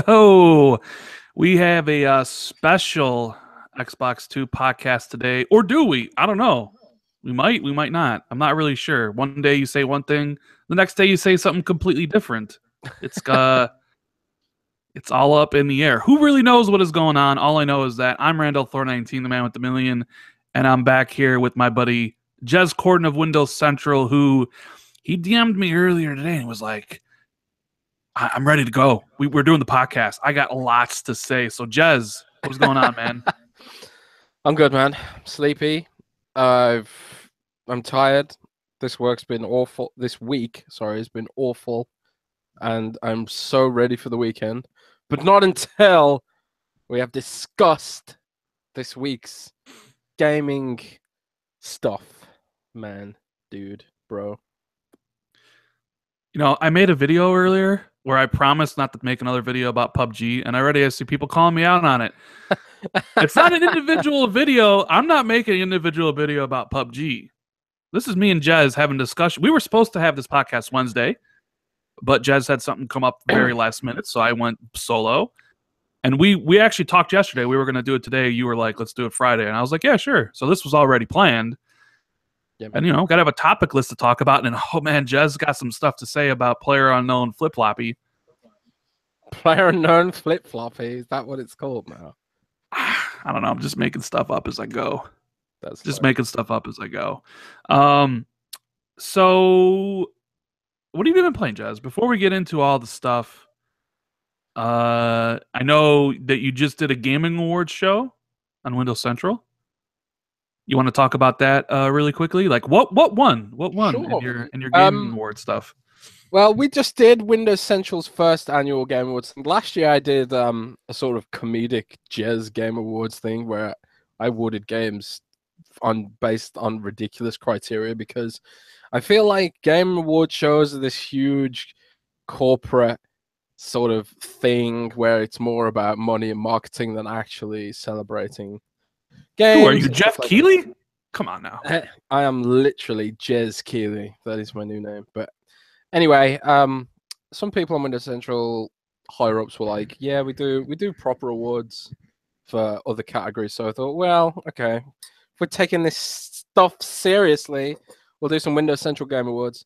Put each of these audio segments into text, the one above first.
Oh, we have a special Xbox 2 podcast today. Or do we? I don't know. We might not. I'm not really sure. One day you say one thing, the next day you say something completely different. It's uh it's all up in the air. Who really knows what is going on? All I know is that I'm Randall Thor 19, the man with the million, and I'm back here with my buddy Jez Corden of Windows Central, who he DM'd me earlier today and was like, I'm ready to go. We're doing the podcast. I got lots to say. So, Jez, what's going on, man? I'm good, man. I'm sleepy. I'm tired. This work's been awful. This week, sorry, has been awful, and I'm so ready for the weekend. But not until we have discussed this week's gaming stuff, man, dude, bro. You know, I made a video earlier where I promised not to make another video about PubG, and I see people calling me out on it. It's not an individual video. I'm not making an individual video about PubG. This is me and Jez having discussion. We were supposed to have this podcast Wednesday, but Jez had something come up very last minute, so I went solo. And we actually talked yesterday. We were going to do it today. You were like, let's do it Friday. And I was like, yeah, sure. So this was already planned. Yeah, and, got to have a topic list to talk about. And, oh, man, Jez got some stuff to say about PlayerUnknown Flip-Floppy. PlayerUnknown Flip-Floppy. Is that what it's called now? I don't know. I'm just making stuff up as I go. That's just funny. making stuff up as I go. So what have you been playing, Jez? Before we get into all the stuff, I know that you just did a gaming awards show on Windows Central. You want to talk about that really quickly? Like what won? What won Sure. in your gaming award stuff? Well, we just did Windows Central's first annual Game Awards. Last year, I did a sort of comedic jazz Game Awards thing where I awarded games based on ridiculous criteria, because I feel like Game Award shows are this huge corporate sort of thing where it's more about money and marketing than actually celebrating games. Who are you, Jeff Keighley? Come on now. I am literally Jez Keighley. That is my new name. But anyway, some people on Windows Central higher ups were like, yeah, we do proper awards for other categories. So I thought, well, okay, if we're taking this stuff seriously, we'll do some Windows Central Game Awards.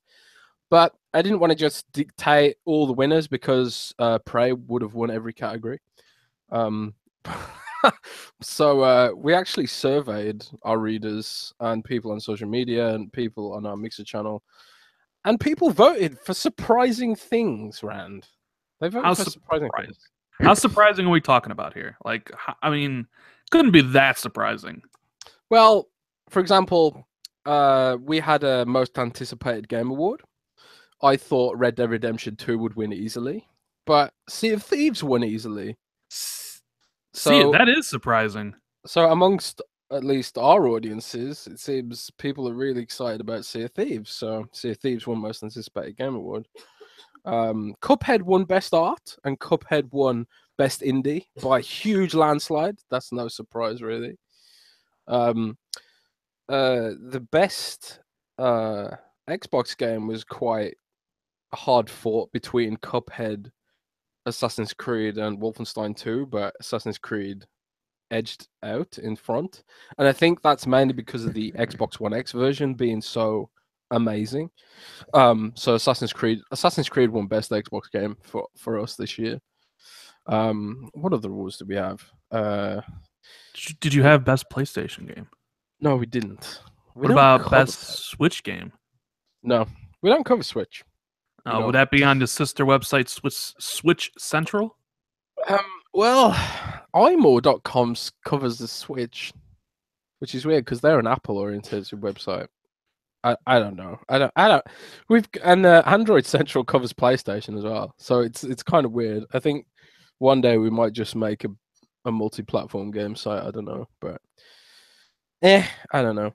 But I didn't want to just dictate all the winners, because Prey would have won every category. So we actually surveyed our readers and people on social media and people on our Mixer channel, and people voted for surprising things, Rand. They voted for surprising things. How surprising are we talking about here? Like, I mean, couldn't be that surprising. Well, for example, we had a most anticipated game award. I thought Red Dead Redemption 2 would win easily, but Sea of Thieves won easily. So that is surprising. So amongst at least our audiences, it seems people are really excited about Sea of Thieves. So Sea of Thieves won most anticipated game award. Cuphead won Best Art, and Cuphead won Best Indie by a huge landslide. That's no surprise, really. The best Xbox game was quite hard fought between Cuphead, Assassin's Creed, and Wolfenstein 2, but Assassin's Creed edged out in front. And I think that's mainly because of the Xbox One X version being so amazing. So Assassin's Creed won best Xbox game for us this year. What other awards do we have? Did you have best PlayStation game? No, we didn't. What about best Switch game? No, we don't cover Switch. Would that be on the sister website, Switch Central? Well, imore.com covers the Switch, which is weird because they're an Apple-oriented website. I don't know. Android Central covers PlayStation as well, so it's kind of weird. I think one day we might just make a multi-platform game site. I don't know, but I don't know.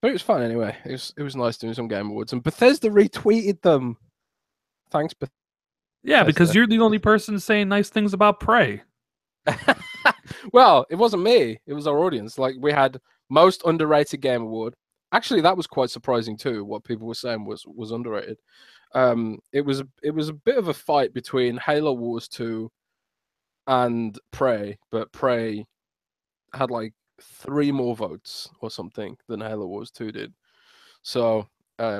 But it was fun anyway. It was nice doing some Game Awards, and Bethesda retweeted them. Thanks, Bethesda. Yeah, because you're the only person saying nice things about Prey. Well, it wasn't me. It was our audience. Like, we had most underrated game award. Actually, that was quite surprising too. What people were saying was underrated. It was a bit of a fight between Halo Wars 2 and Prey, but Prey had like 3 more votes or something than Halo Wars 2 did. So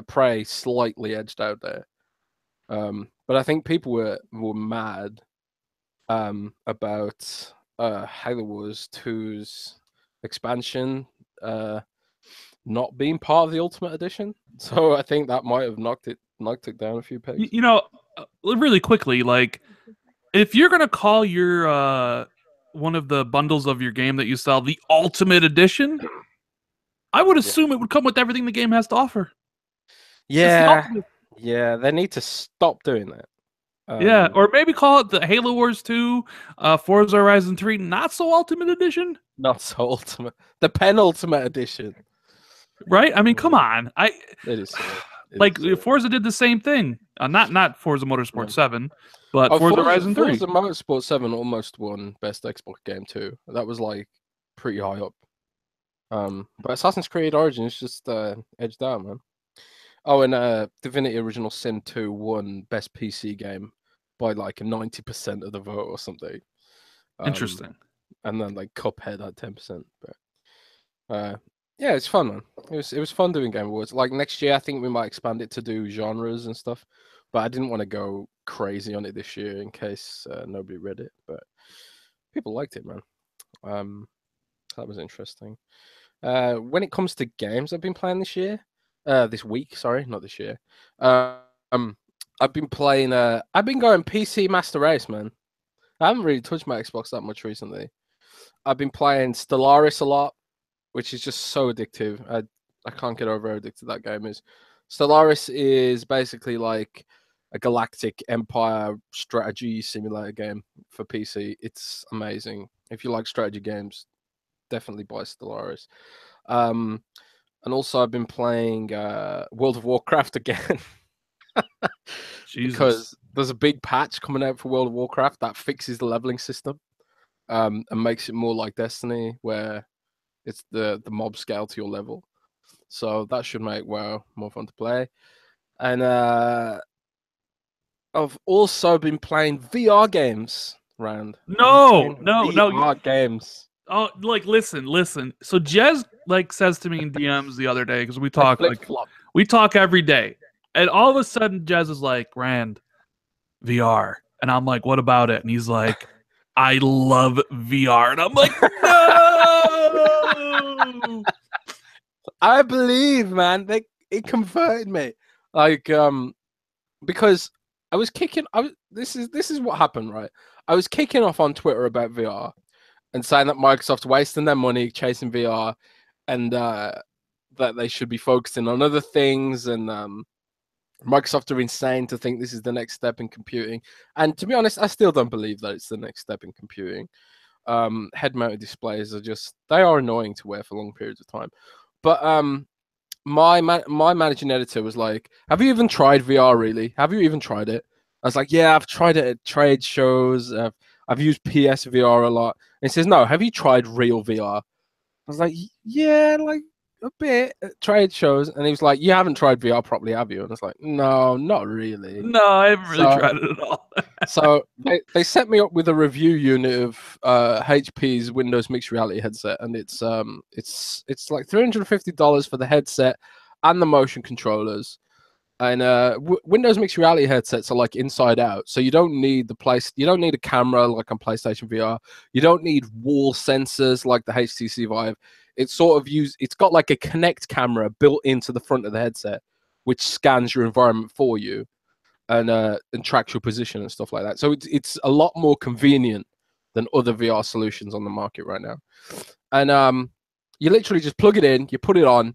Prey slightly edged out there. But I think people were mad about Halo Wars 2's expansion not being part of the Ultimate Edition. So I think that might have knocked it down a few pegs. You know, really quickly, like if you're gonna call your one of the bundles of your game that you sell the Ultimate Edition, I would assume it would come with everything the game has to offer. Yeah, yeah, they need to stop doing that. Yeah, or maybe call it the Halo Wars 2, Forza Horizon 3, not so Ultimate Edition. Not so Ultimate, the penultimate edition. Right? I mean, come on. It is like Forza did the same thing. Not Forza Motorsport 7, but Forza Horizon 3. Forza Motorsport 7 almost won Best Xbox Game too. That was like pretty high up. But Assassin's Creed Origins just edged out, man. Oh, and Divinity Original Sin 2 won Best PC Game by like 90% of the vote or something. Interesting. And then like Cuphead had 10%. But yeah, it's fun, man. It was fun doing Game Awards. Like next year, I think we might expand it to do genres and stuff. But I didn't want to go crazy on it this year in case nobody read it. But people liked it, man. That was interesting. When it comes to games I've been playing this week, sorry, not this year. I've been playing. I've been going PC Master Race, man. I haven't really touched my Xbox that much recently. I've been playing Stellaris a lot, which is just so addictive. I can't get over how addictive that game is. Stellaris is basically like a galactic empire strategy simulator game for PC. It's amazing. If you like strategy games, definitely buy Stellaris. And also I've been playing World of Warcraft again. Because there's a big patch coming out for World of Warcraft that fixes the leveling system and makes it more like Destiny, where it's the mob scale to your level. So that should make WoW more fun to play. And I've also been playing VR games, Rand. No. VR games. Oh, like listen. So Jez like says to me in DMs the other day because we talk we talk every day, and all of a sudden Jez is like, Rand, VR, and I'm like, what about it? And he's like, I love VR, and I'm like, no. I believe, man. It converted me, like because I was kicking. This is what happened, right? I was kicking off on Twitter about VR. And saying that Microsoft's wasting their money chasing VR, and that they should be focusing on other things, and Microsoft are insane to think this is the next step in computing. And to be honest, I still don't believe that it's the next step in computing. Head-mounted displays they are annoying to wear for long periods of time. But my managing editor was like, "Have you even tried VR? Really? Have you even tried it?" I was like, "Yeah, I've tried it at trade shows. I've used PSVR a lot." And he says, "No, have you tried real VR?" I was like, "Yeah, like a bit at trade shows." And he was like, "You haven't tried VR properly, have you?" And I was like, "No, not really. No, I haven't really tried it at all." So they set me up with a review unit of HP's Windows Mixed Reality headset, and it's like $350 for the headset and the motion controllers. And Windows Mixed Reality headsets are like inside out, so you don't need you don't need a camera like on PlayStation VR. You don't need wall sensors like the HTC Vive. It's got like a Kinect camera built into the front of the headset, which scans your environment for you and tracks your position and stuff like that. So it's a lot more convenient than other VR solutions on the market right now. And you literally just plug it in, you put it on,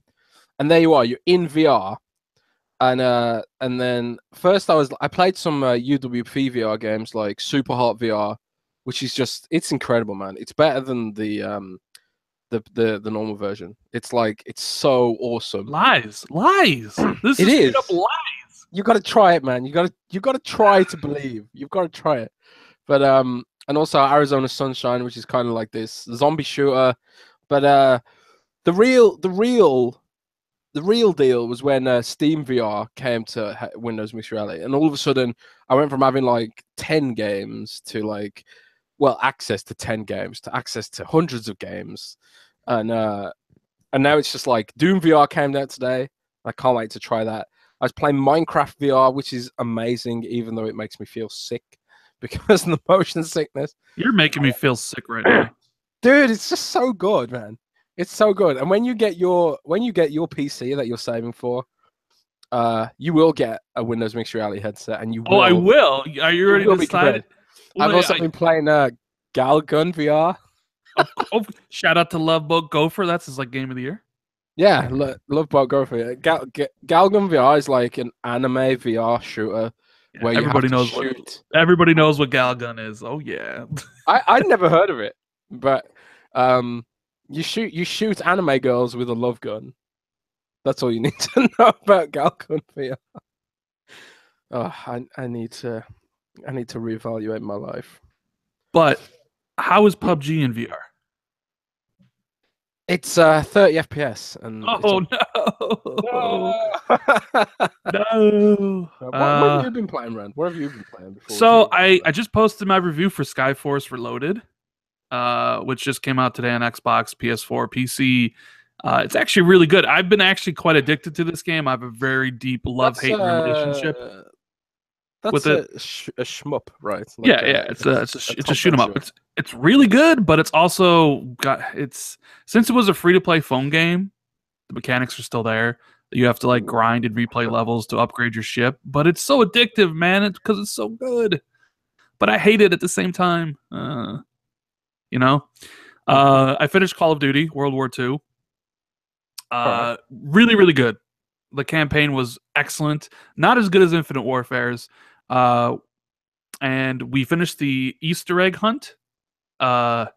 and there you are. You're in VR. And then first I played some UWP VR games like Super Hot VR, which is it's incredible, man. It's better than the normal version. It's so awesome. Lies. This is straight up lies. You got to try it, man. You got to try to believe. You've got to try it. But and also Arizona Sunshine, which is kind of like this zombie shooter. But the real deal was when Steam VR came to Windows Mixed Reality, and all of a sudden I went from having like 10 games to like well, access to 10 games, to access to hundreds of games, and now it's just like Doom VR came out today. I can't wait to try that. I was playing Minecraft VR, which is amazing, even though it makes me feel sick because of the motion sickness. You're making me feel sick right now. Dude, it's just so good, man. It's so good. And when you get your PC that you're saving for, you will get a Windows Mixed Reality headset, and you will. Oh, I will. Are you already decided? I've also been playing Galgun VR. Oh, shout out to Love Boat Gopher. That's his like game of the year. Yeah, Love Boat Gopher. Galgun VR is like an anime VR shooter where everybody knows shoot. Everybody knows what Galgun is. Oh yeah. I'd never heard of it, but you shoot anime girls with a love gun. That's all you need to know about Galgun VR. Oh, I need to reevaluate my life. But how is PubG in VR? It's 30 FPS. And no! No. What have you been playing, Ren? What have you been playing before? So I just posted my review for Skyforce Reloaded, which just came out today on Xbox, PS4, PC. It's actually really good. I've been actually quite addicted to this game. I have a very deep love-hate relationship. That's with a shmup, right? Like yeah. It's a shoot 'em up. It's really good, but it's also since it was a free-to-play phone game, the mechanics are still there. You have to like grind and replay levels to upgrade your ship, but it's so addictive, man, because it's so good. But I hate it at the same time. You know? I finished Call of Duty World War II. Really, really good. The campaign was excellent. Not as good as Infinite Warfare's. And we finished the Easter egg hunt. The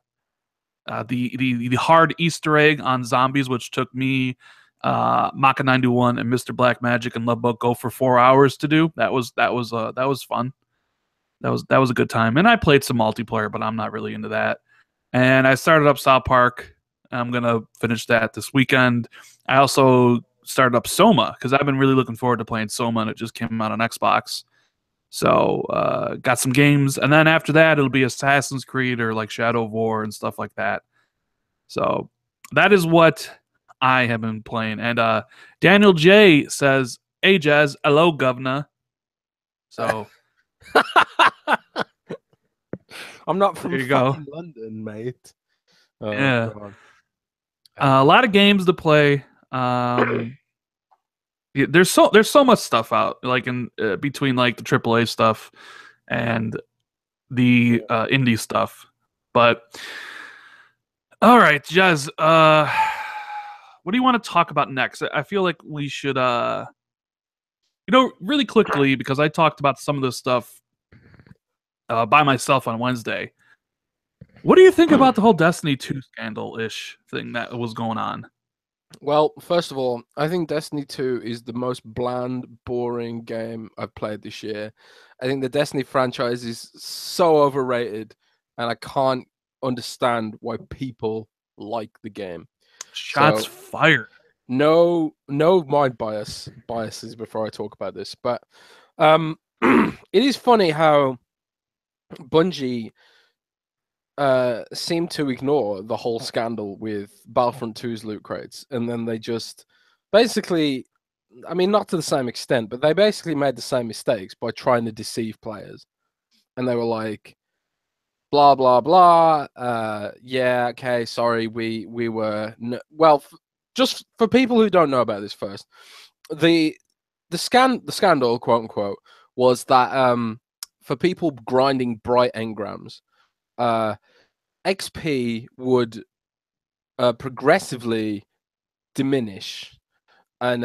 hard Easter egg on zombies, which took me, Maka921 and Mr. Black Magic and Loveboat Go for 4 hours to do. That was fun. That was a good time. And I played some multiplayer, but I'm not really into that. And I started up South Park. I'm gonna finish that this weekend. I also started up Soma because I've been really looking forward to playing Soma, and it just came out on Xbox. So got some games, and then after that it'll be Assassin's Creed or like Shadow of War and stuff like that. So that is what I have been playing. And Daniel J says, "Hey Jazz, hello governor." So I'm not from fucking London, mate. Oh, yeah, a lot of games to play. Yeah, there's so much stuff out, like in between like the AAA stuff and the indie stuff. But all right, Jazz, what do you want to talk about next? I feel like we should really quickly, because I talked about some of this stuff by myself on Wednesday. What do you think about the whole Destiny 2 scandal-ish thing that was going on? Well, first of all, I think Destiny 2 is the most bland, boring game I've played this year. I think the Destiny franchise is so overrated, and I can't understand why people like the game. Shots fired. No mind biases before I talk about this, but it is funny how Bungie seemed to ignore the whole scandal with Battlefront 2's loot crates, and then they just basically, I mean, not to the same extent, but they basically made the same mistakes by trying to deceive players. And they were like, blah blah blah, yeah, okay, sorry, we were just for people who don't know about this first, the scandal, quote unquote, was that for people grinding bright engrams, XP would progressively diminish, and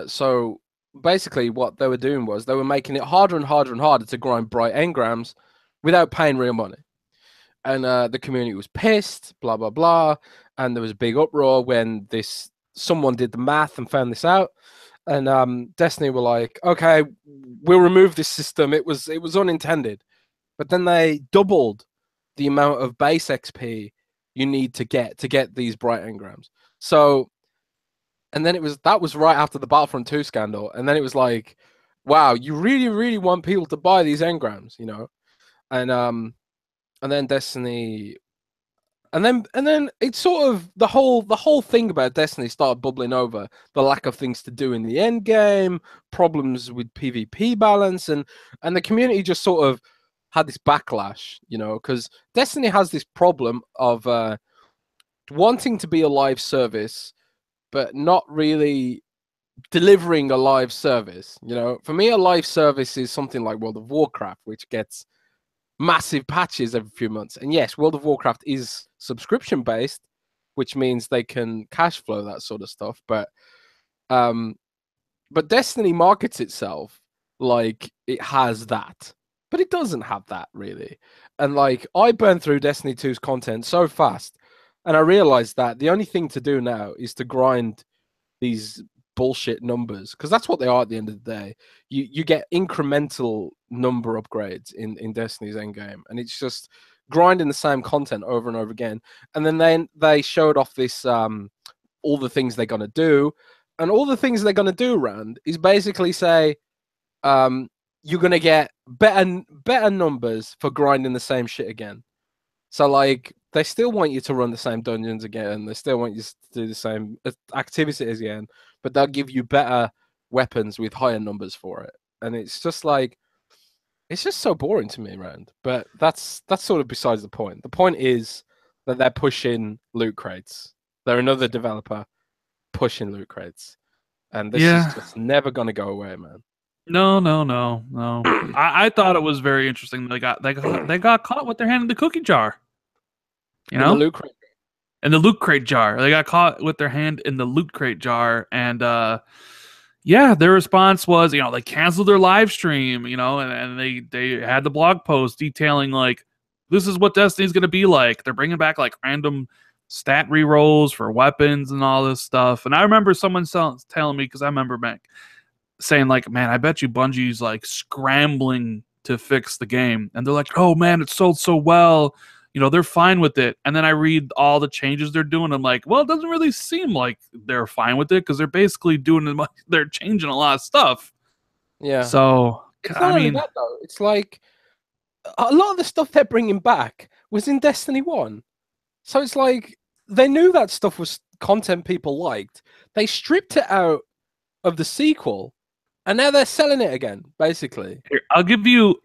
so basically what they were doing was they were making it harder and harder and harder to grind bright engrams without paying real money. And the community was pissed, blah blah blah, and there was a big uproar when someone did the math and found this out. And Destiny were like, okay, we'll remove this system. It was unintended. But then they doubled the amount of base XP you need to get these bright engrams. So, and then that was right after the Battlefront 2 scandal. And then it was like, wow, you really, really want people to buy these engrams, you know? And then Destiny, and then it's sort of the whole thing about Destiny started bubbling over. The lack of things to do in the end game, problems with PvP balance, and the community just sort of had this backlash, because Destiny has this problem of wanting to be a live service, but not really delivering a live service. For me, a live service is something like World of Warcraft, which gets massive patches every few months. And yes, World of Warcraft is subscription based, which means they can cash flow that sort of stuff. But Destiny markets itself like it has that, but it doesn't have that really. And like I burned through Destiny 2's content so fast, and I realized that the only thing to do now is to grind these bullshit numbers, because that's what they are at the end of the day. You get incremental number upgrades in Destiny's endgame, and it's just grinding the same content over and over again. And then they showed off this all the things they're gonna do, and all the things they're gonna do, Rand, is basically say you're gonna get better numbers for grinding the same shit again. So like they still want you to run the same dungeons again. They still want you to do the same activities again, but they'll give you better weapons with higher numbers for it. And it's just like, it's just so boring to me, Rand. But that's sort of besides the point. The point is that they're pushing loot crates. They're another developer pushing loot crates, and this is just never gonna go away, man. No. I thought it was very interesting. They got caught with their hand in the cookie jar. In the loot crate. In the loot crate jar. They got caught with their hand in the loot crate jar, and their response was, they canceled their live stream, and they had the blog post detailing like, this is what Destiny's gonna be like. They're bringing back like random stat rerolls for weapons and all this stuff. And I remember someone telling me, because I remember saying like, man, I bet you Bungie's like scrambling to fix the game, and they're like, oh man, it sold so well, they're fine with it. And then I read all the changes they're doing. I'm like, well, it doesn't really seem like they're fine with it, because they're basically they're changing a lot of stuff. Yeah. So it's not only that though. It's like a lot of the stuff they're bringing back was in Destiny 1. So it's like they knew that stuff was content people liked. They stripped it out of the sequel, and now they're selling it again, basically. Here, I'll give you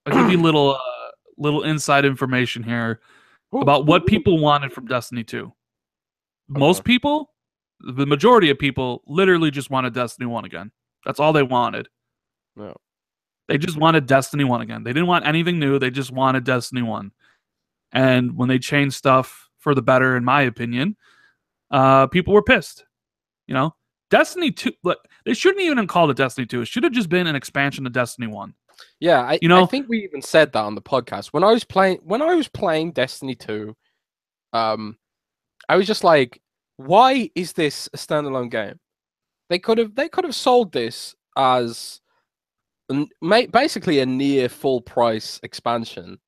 little inside information here about what people wanted from Destiny 2. Most people, the majority of people, literally just wanted Destiny 1 again. That's all they wanted. No. They just wanted Destiny 1 again. They didn't want anything new. They just wanted Destiny 1. And when they changed stuff for the better, in my opinion, people were pissed. Destiny 2, they shouldn't even have called it Destiny 2. It should have just been an expansion of Destiny 1. Yeah, I think we even said that on the podcast. When I was playing Destiny 2, I was just like, why is this a standalone game? They could have sold this as basically a near full price expansion,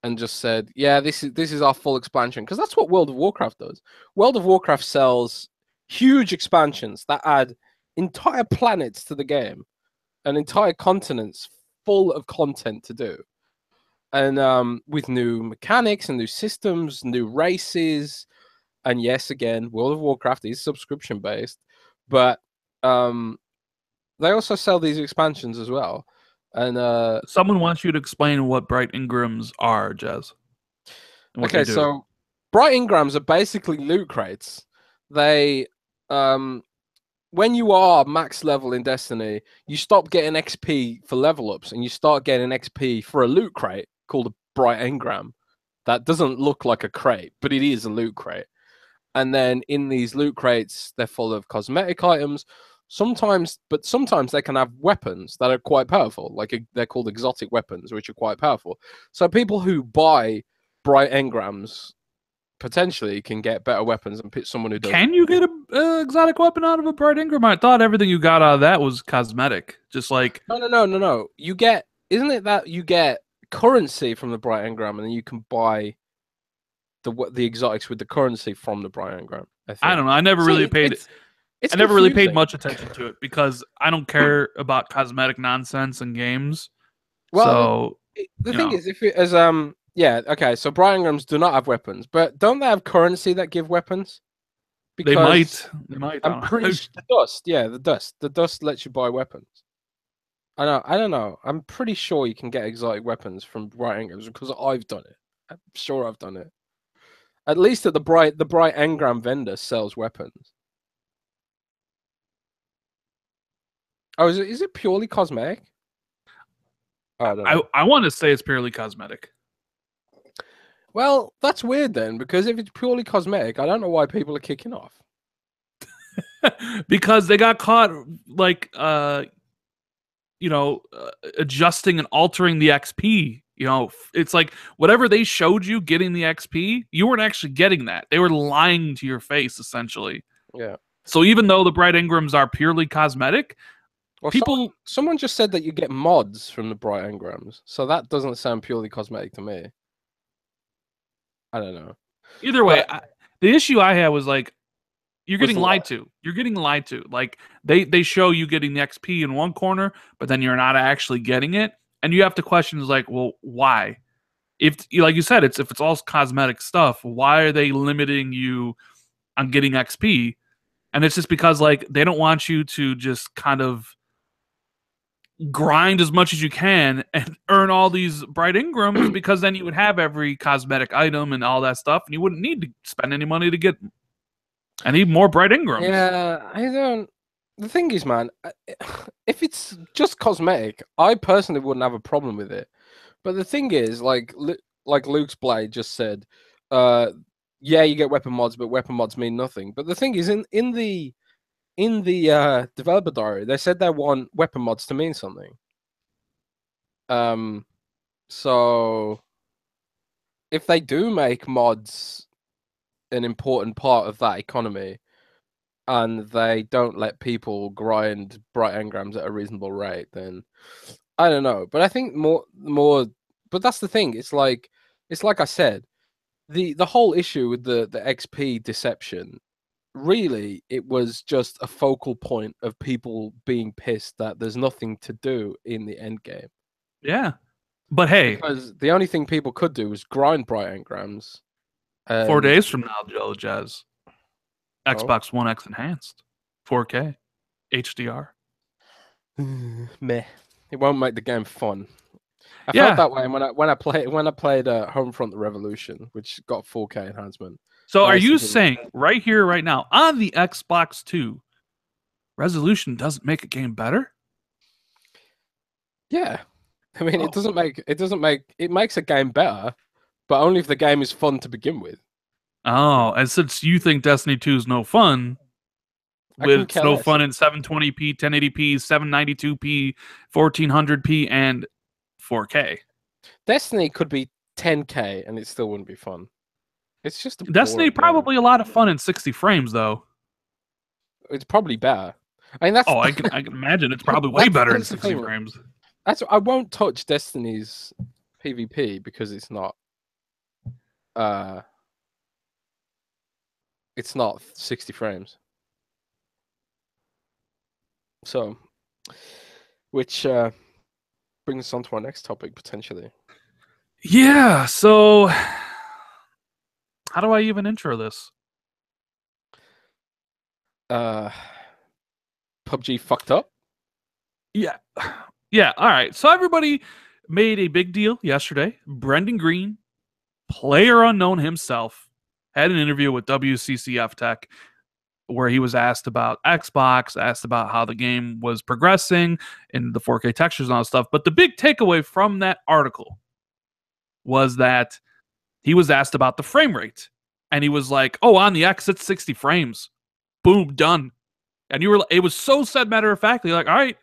and just said, yeah, this is our full expansion, because that's what World of Warcraft does. World of Warcraft sells huge expansions that add entire planets to the game and entire continents full of content to do, and with new mechanics and new systems, new races. And yes, again, World of Warcraft is subscription based, but they also sell these expansions as well. And someone wants you to explain what Bright Engrams are, Jez. Okay, so Bright Engrams are basically loot crates. They when you are max level in Destiny, you stop getting XP for level ups, and you start getting XP for a loot crate called a Bright Engram. That doesn't look like a crate, but it is a loot crate. And then in these loot crates, they're full of cosmetic items. Sometimes they can have weapons that are quite powerful. They're called exotic weapons, which are quite powerful. So people who buy Bright Engrams potentially can get better weapons than someone who doesn't. Can you get an exotic weapon out of a Bright Engram? I thought everything you got out of that was cosmetic. Just like no. You get, isn't it that you get currency from the Bright Engram, and then you can buy the exotics with the currency from the Bright Engram? I don't know. I never really paid it. I never really paid much attention to it, because I don't care about cosmetic nonsense in games. Well, The You thing know, is, if it as yeah, okay, so bright engrams do not have weapons, but don't they have currency that give weapons? they Because might. They might. I'm I pretty don't know. sure the dust, yeah, the dust lets you buy weapons. I don't know. I'm pretty sure you can get exotic weapons from bright engrams because I've done it. I'm sure I've done it. At least at the bright engram vendor sells weapons. Oh, is it purely cosmetic? Oh, I don't know. I want to say it's purely cosmetic. Well, that's weird then, because if it's purely cosmetic, I don't know why people are kicking off. Because they got caught like adjusting and altering the XP. It's like whatever they showed you getting the XP, you weren't actually getting that. They were lying to your face essentially. Yeah. So even though the bright engrams are purely cosmetic, Well, people someone just said that you get mods from the bright engrams, so that doesn't sound purely cosmetic to me. I don't know. either way, But the issue I had was like you're was getting the lied to. You're getting lied to. Like they show you getting the XP in one corner, but then you're not actually getting it, and you have to question is like, well, why? If like you said, if it's all cosmetic stuff, why are they limiting you on getting XP? And it's just because like they don't want you to just kind of grind as much as you can and earn all these bright engrams because then you would have every cosmetic item and all that stuff and you wouldn't need to spend any money to get I need more bright engrams. yeah, I don't. The thing is, man, if it's just cosmetic, I personally wouldn't have a problem with it. But the thing is, like Luke's Blade just said, yeah, you get weapon mods, but weapon mods mean nothing. But the thing is, in the developer diary, they said they want weapon mods to mean something. So if they do make mods an important part of that economy, and they don't let people grind bright engrams at a reasonable rate, then I don't know. But I think more. But that's the thing. It's like I said, the whole issue with the XP deception. Really, it was just a focal point of people being pissed that there's nothing to do in the end game. Yeah. But hey, Because the only thing people could do was grind bright engrams. 4 days from now, Joe Jazz, Oh, Xbox One X enhanced, 4K, HDR. meh. It won't make the game fun. I felt Yeah. that way when I played Homefront: The Revolution, which got 4K enhancement. So I are was you thinking, saying right here, right now, on the Xbox 2, resolution doesn't make a game better? yeah. I mean, Oh. it makes a game better, but only if the game is fun to begin with. Oh, and since you think Destiny 2 is no fun, I with couldn't it's care no less. fun in 720p, 1080p, 792p, 1400p, and 4K. Destiny could be 10K and it still wouldn't be fun. It's just a Destiny boring game. probably a lot of fun in 60 frames though. It's probably better. I mean, that's Oh, I can imagine it's probably way better in that's the 60 thing. frames. I won't touch Destiny's PvP because it's not 60 frames. So, which brings us on to our next topic potentially. Yeah, so how do I even intro this? PubG fucked up. Yeah. Yeah, all right. So everybody made a big deal yesterday. Brendan Green, player unknown himself, had an interview with WCCF Tech where he was asked about Xbox, asked about how the game was progressing and the 4K textures and all that stuff. But the big takeaway from that article was that he was asked about the frame rate. And he was like, oh, on the X, it's 60 frames. Boom, done. And it was so said matter of factly, like, all right.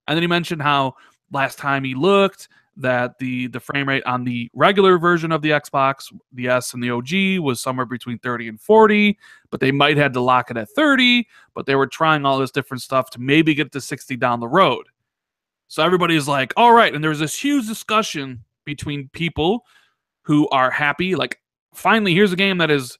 And then he mentioned how last time he looked, that the frame rate on the regular version of the Xbox, the S and the OG, was somewhere between 30 and 40, but they might have to lock it at 30, but they were trying all this different stuff to maybe get to 60 down the road. So everybody's like, all right. And there was this huge discussion between people who are happy, like, finally, here's a game that is,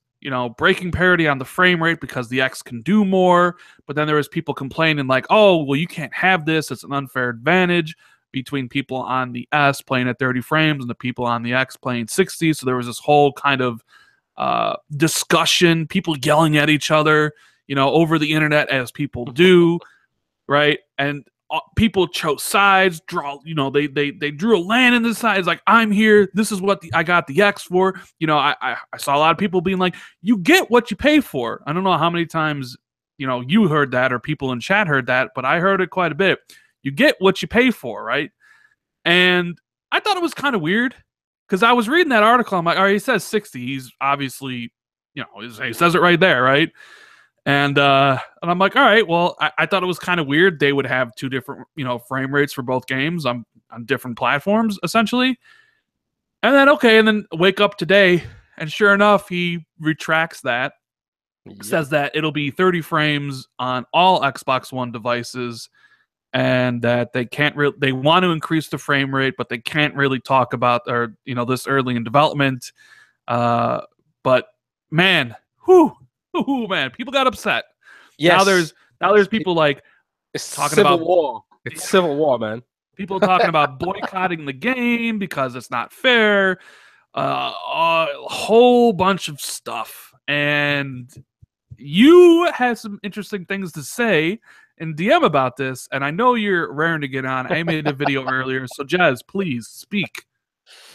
breaking parity on the frame rate because the X can do more. But then there was people complaining like, oh, well, you can't have this. It's an unfair advantage. between people on the S playing at 30 frames and the people on the X playing 60. So there was this whole kind of discussion, people yelling at each other, over the internet as people do, right? And people chose sides, they drew a land in the sides, like, I'm here, this is what I got the X for. I saw a lot of people being like, you get what you pay for. I don't know how many times you heard that or people in chat heard that, but I heard it quite a bit. You get what you pay for, right? And I thought it was kind of weird because I was reading that article. I'm like, all right, he says 60. He's obviously, he says it right there, right? And I'm like, all right, well, I thought it was kind of weird. They would have two different, frame rates for both games on different platforms, essentially. And then wake up today, and sure enough, he retracts that. Yep. Says that it'll be 30 frames on all Xbox One devices, and that they want to increase the frame rate, but they can't really talk about this early in development. But man, man, people got upset. Yes. Now there's people like it's talking civil about war. It's civil war, man. People talking about boycotting the game because it's not fair. A whole bunch of stuff, and you had some interesting things to say in DM about this, and I know you're raring to get on. I made a video earlier, so Jez, please speak.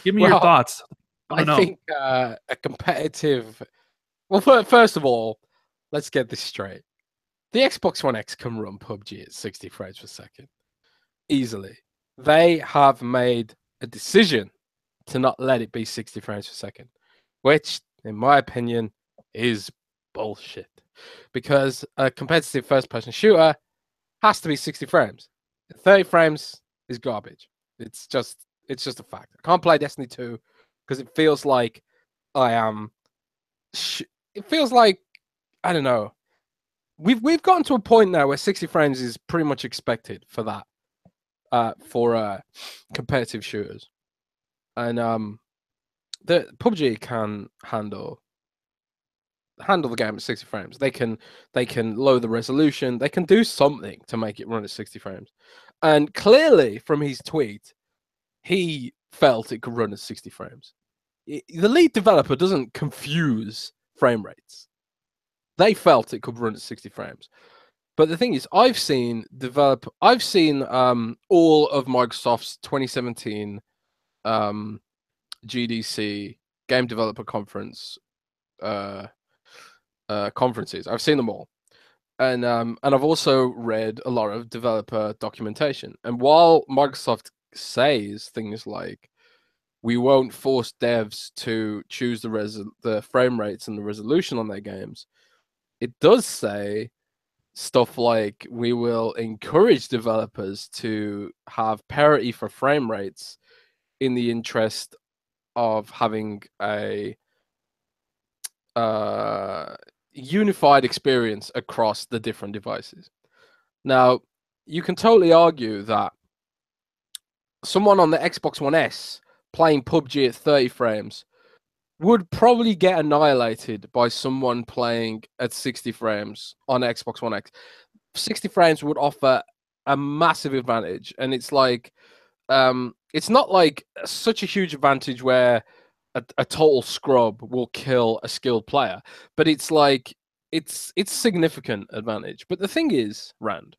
Give me your thoughts. I think a competitive. Well, first of all, let's get this straight. The Xbox One X can run PUBG at 60 frames per second easily. They have made a decision to not let it be 60 frames per second, which, in my opinion, is bullshit. Because a competitive first-person shooter has to be 60 frames. 30 frames is garbage. It's just a fact. I can't play Destiny 2 because it feels like I am. It feels like, I don't know. We've gotten to a point now where 60 frames is pretty much expected for that, for competitive shooters, and the PUBG can handle the game at 60 frames. They can lower the resolution. They can do something to make it run at 60 frames. And clearly, from his tweet, he felt it could run at 60 frames. The lead developer doesn't confuse frame rates. They felt it could run at 60 frames. But the thing is, I've seen all of Microsoft's 2017 GDC Game Developer Conference conferences. I've seen them all, and I've also read a lot of developer documentation. And while Microsoft says things like, we won't force devs to choose the frame rates and the resolution on their games, it does say stuff like, we will encourage developers to have parity for frame rates in the interest of having a unified experience across the different devices. Now, you can totally argue that someone on the Xbox One S playing PUBG at 30 frames would probably get annihilated by someone playing at 60 frames on Xbox One X. 60 frames would offer a massive advantage, and it's like, it's not like such a huge advantage where a total scrub will kill a skilled player, but it's like, it's significant advantage. But the thing is, Rand,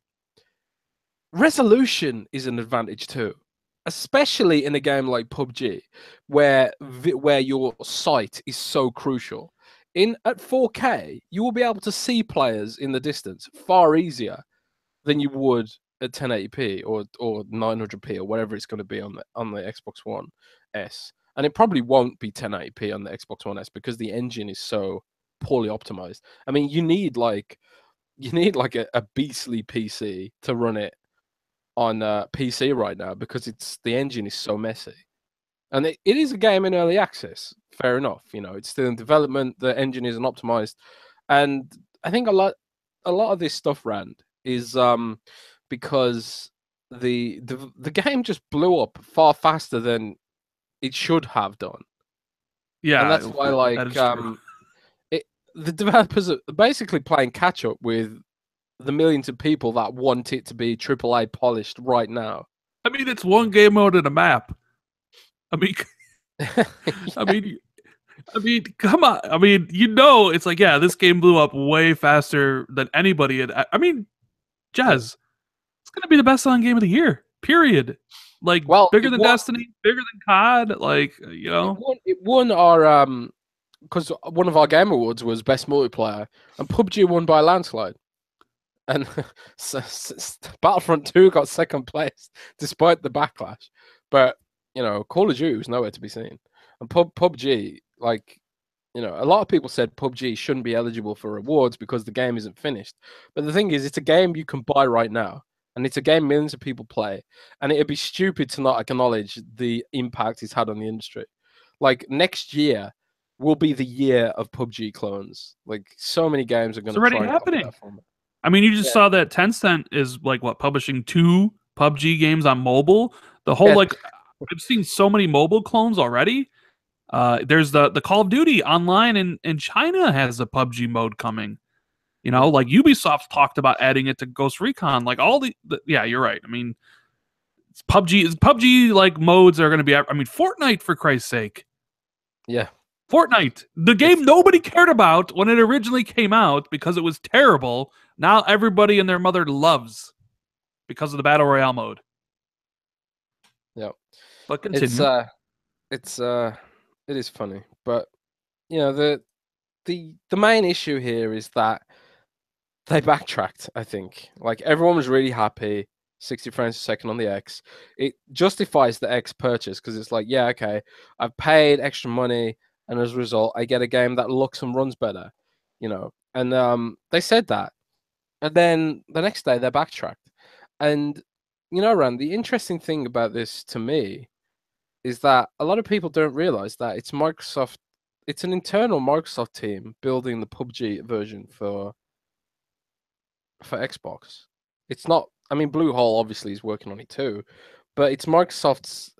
resolution is an advantage too, especially in a game like PUBG, where your sight is so crucial. At 4K, you will be able to see players in the distance far easier than you would at 1080p or 900p or whatever it's going to be on the Xbox One S. And it probably won't be 1080p on the Xbox One S because the engine is so poorly optimized. I mean, you need like a beastly PC to run it on PC right now, because the engine is so messy. And it is a game in early access, fair enough. It's still in development. The engine isn't optimized, and I think a lot of this stuff, Rand, is because the game just blew up far faster than it should have done. Yeah, and that's why the developers are basically playing catch up with the millions of people that want it to be AAA polished right now. I mean, it's one game mode in a map. I mean, Yeah. I mean, come on. I mean, it's like, yeah, this game blew up way faster than anybody had. I mean, Jez, it's gonna be the best selling game of the year. Period. Like Well, bigger than Destiny, bigger than COD. Like it won our because one of our game awards was best multiplayer, and PUBG won by a landslide. And Battlefront 2 got second place despite the backlash. But Call of Duty was nowhere to be seen. And PUBG, like, a lot of people said PUBG shouldn't be eligible for rewards because the game isn't finished. But the thing is, it's a game you can buy right now, and it's a game millions of people play. And it'd be stupid to not acknowledge the impact it's had on the industry. Like, next year will be the year of PUBG clones. Like, so many games are going to already try and copy happening. that format. I mean, you just saw that Tencent is like publishing 2 PUBG games on mobile. The whole I've seen so many mobile clones already. There's the Call of Duty online in China has a PUBG mode coming. Like Ubisoft talked about adding it to Ghost Recon. Like all yeah, you're right. I mean, it's PUBG like modes are going to be. I mean, Fortnite for Christ's sake. Yeah. Fortnite, the game nobody cared about when it originally came out because it was terrible. Now everybody and their mother loves because of the Battle Royale mode. Yeah. But continue. It is funny, but the main issue here is that they backtracked. I think like everyone was really happy. 60 frames per second on the X. It justifies the X purchase because it's like, yeah, okay, I've paid extra money, and as a result, I get a game that looks and runs better, And they said that, and then the next day they backtracked. And Rand, the interesting thing about this to me is that a lot of people don't realize that it's Microsoft. It's an internal Microsoft team building the PUBG version for Xbox. It's not. I mean, Bluehole obviously is working on it too, but it's Microsoft's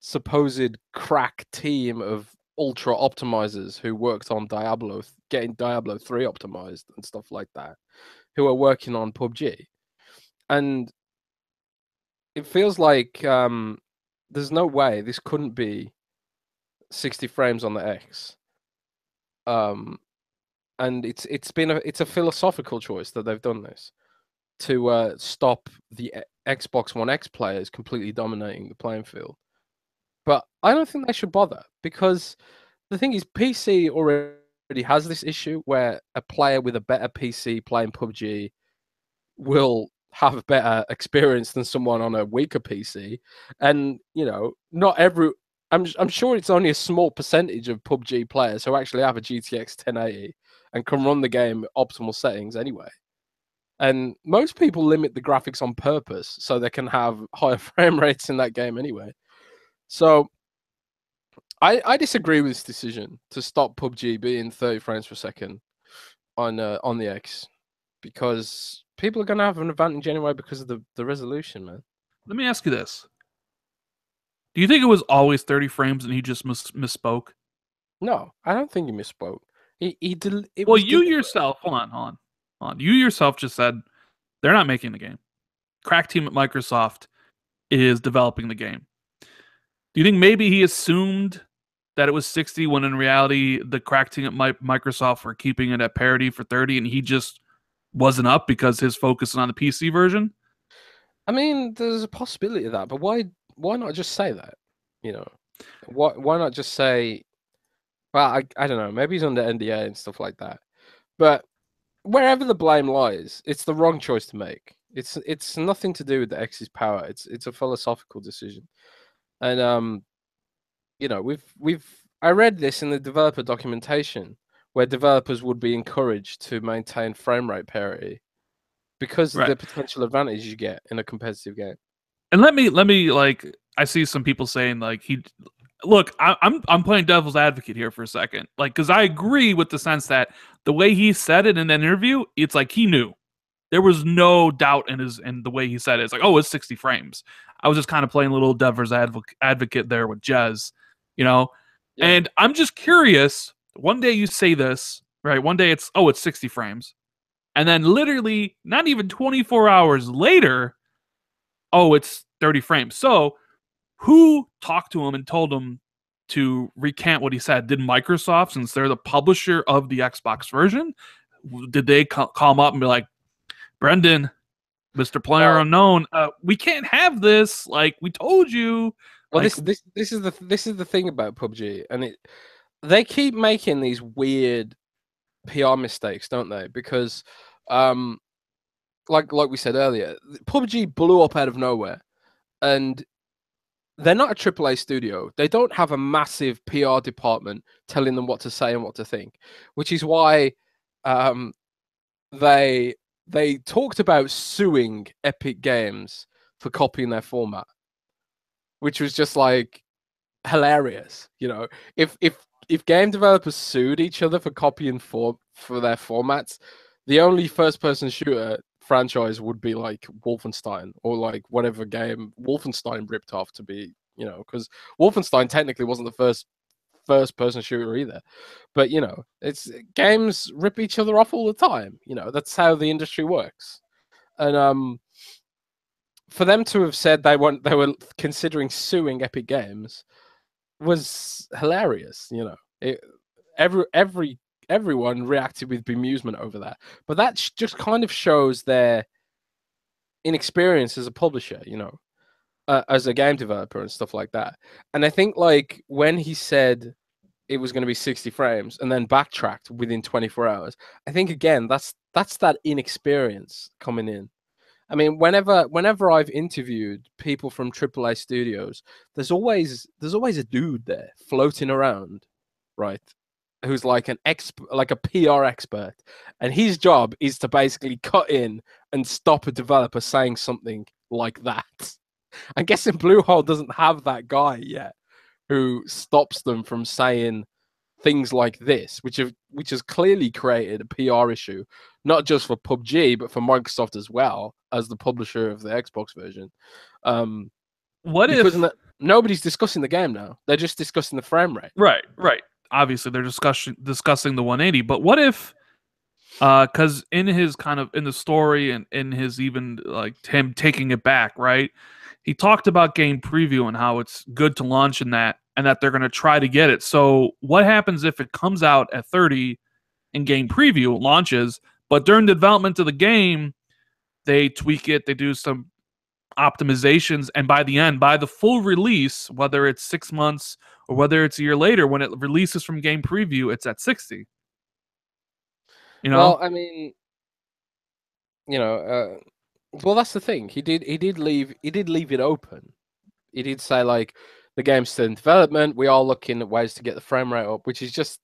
supposed crack team of ultra optimizers who worked on Diablo, getting Diablo 3 optimized and stuff like that, who are working on PUBG. And it feels like there's no way this couldn't be 60 frames on the X. And it's a philosophical choice that they've done this to stop the Xbox One X players completely dominating the playing field. But I don't think they should bother because the thing is, PC already has this issue where a player with a better PC playing PUBG will have a better experience than someone on a weaker PC. And not every. I'm sure it's only a small percentage of PUBG players who actually have a GTX 1080 and can run the game at optimal settings anyway. And most people limit the graphics on purpose so they can have higher frame rates in that game anyway. So I disagree with this decision to stop PUBG being 30 frames per second on the X because people are going to have an advantage anyway because of the resolution, man. Let me ask you this. Do you think it was always 30 frames and he just misspoke? No, I don't think he misspoke. Well, you yourself, hold on. You yourself just said they're not making the game. Crack team at Microsoft is developing the game. Do you think maybe he assumed that it was 60 when in reality the crack team at Microsoft were keeping it at parity for 30 and he just wasn't up because his focus is on the PC version? I mean, there's a possibility of that, but why not just say that? Why not just say, well, I don't know, maybe he's under NDA and stuff like that. But wherever the blame lies, it's the wrong choice to make. It's nothing to do with the X's power. It's a philosophical decision. And I read this in the developer documentation where developers would be encouraged to maintain frame rate parity because of the potential advantage you get in a competitive game. And let me like, I see some people saying like I'm playing devil's advocate here for a second, like, because I agree with the sense that the way he said it in that interview, it's like he knew. There was no doubt in the way he said it. It's like, oh, it's 60 frames. I was just kind of playing a little devil's advocate there with Jez, Yeah. And I'm just curious. One day you say this, right? One day it's 60 frames, and then literally not even 24 hours later, it's 30 frames. So who talked to him and told him to recant what he said? Did Microsoft, since they're the publisher of the Xbox version, did they call him up and be like, Brendan, Mr. Player Well, Unknown, we can't have this. Like, we told you. well, Like, this is the thing about PUBG, and they keep making these weird PR mistakes, don't they? Because, like we said earlier, PUBG blew up out of nowhere, and they're not a AAA studio. They don't have a massive PR department telling them what to say and what to think, which is why um, they they talked about suing Epic Games for copying their format, which was just like hilarious. You know, if game developers sued each other for copying for their formats, the only first person shooter franchise would be like Wolfenstein or like whatever game Wolfenstein ripped off to be, you know, because Wolfenstein technically wasn't the first person shooter either. But you know, it's games rip each other off all the time. You know, that's how the industry works. And for them to have said they were considering suing Epic Games was hilarious. You know, everyone reacted with bemusement over that. But that just kind of shows their inexperience as a publisher. You know, as a game developer and stuff like that. And I think like when he said it was going to be 60 frames and then backtracked within 24 hours, I think again that's that inexperience coming in. I mean, whenever I've interviewed people from AAA studios, there's always a dude there floating around, right? Who's like like a PR expert, and his job is to basically cut in and stop a developer saying something like that. I'm guessing Bluehole doesn't have that guy yet who stops them from saying things like this, which has clearly created a PR issue, not just for PUBG but for Microsoft as well as the publisher of the Xbox version. what Because if? nobody's discussing the game now; they're just discussing the frame rate. Right, right. Obviously, they're discussing the 180. But what if? Because in his kind of in the story and in his even like him taking it back, right? He talked about game preview and how it's good to launch in that, and that they're going to try to get it. So, what happens if it comes out at 30 in game preview launches, but during the development of the game, they tweak it, they do some optimizations, and by the end, by the full release, whether it's 6 months or whether it's a year later, when it releases from game preview, it's at 60. You know? Well, I mean, you know, well, that's the thing. He did leave it open. He did say like the game's still in development. We are looking at ways to get the frame rate up, which is it's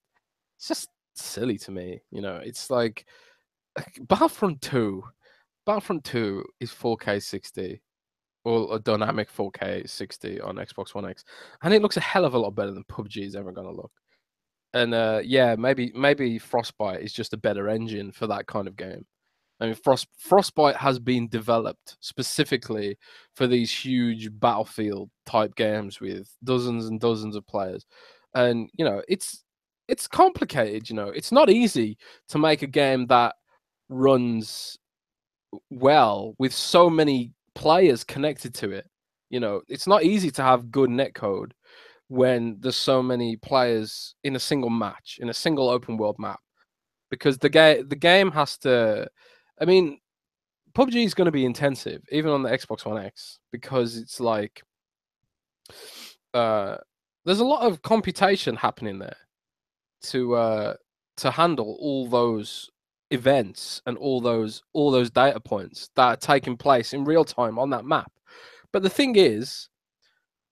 just silly to me. You know, it's like Battlefront 2. Battlefront 2 is 4K 60 or a dynamic 4K 60 on Xbox One X, and it looks a hell of a lot better than PUBG is ever going to look. And yeah, maybe Frostbite is just a better engine for that kind of game. I mean, Frostbite has been developed specifically for these huge battlefield type games with dozens and dozens of players, and you know it's complicated. You know, it's not easy to make a game that runs well with so many players connected to it. You know, it's not easy to have good netcode when there's so many players in a single match, in a single open world map, because the game has to. I mean, PUBG is going to be intensive even on the Xbox One X because it's like there's a lot of computation happening there to handle all those events and all those data points that are taking place in real time on that map. But the thing is,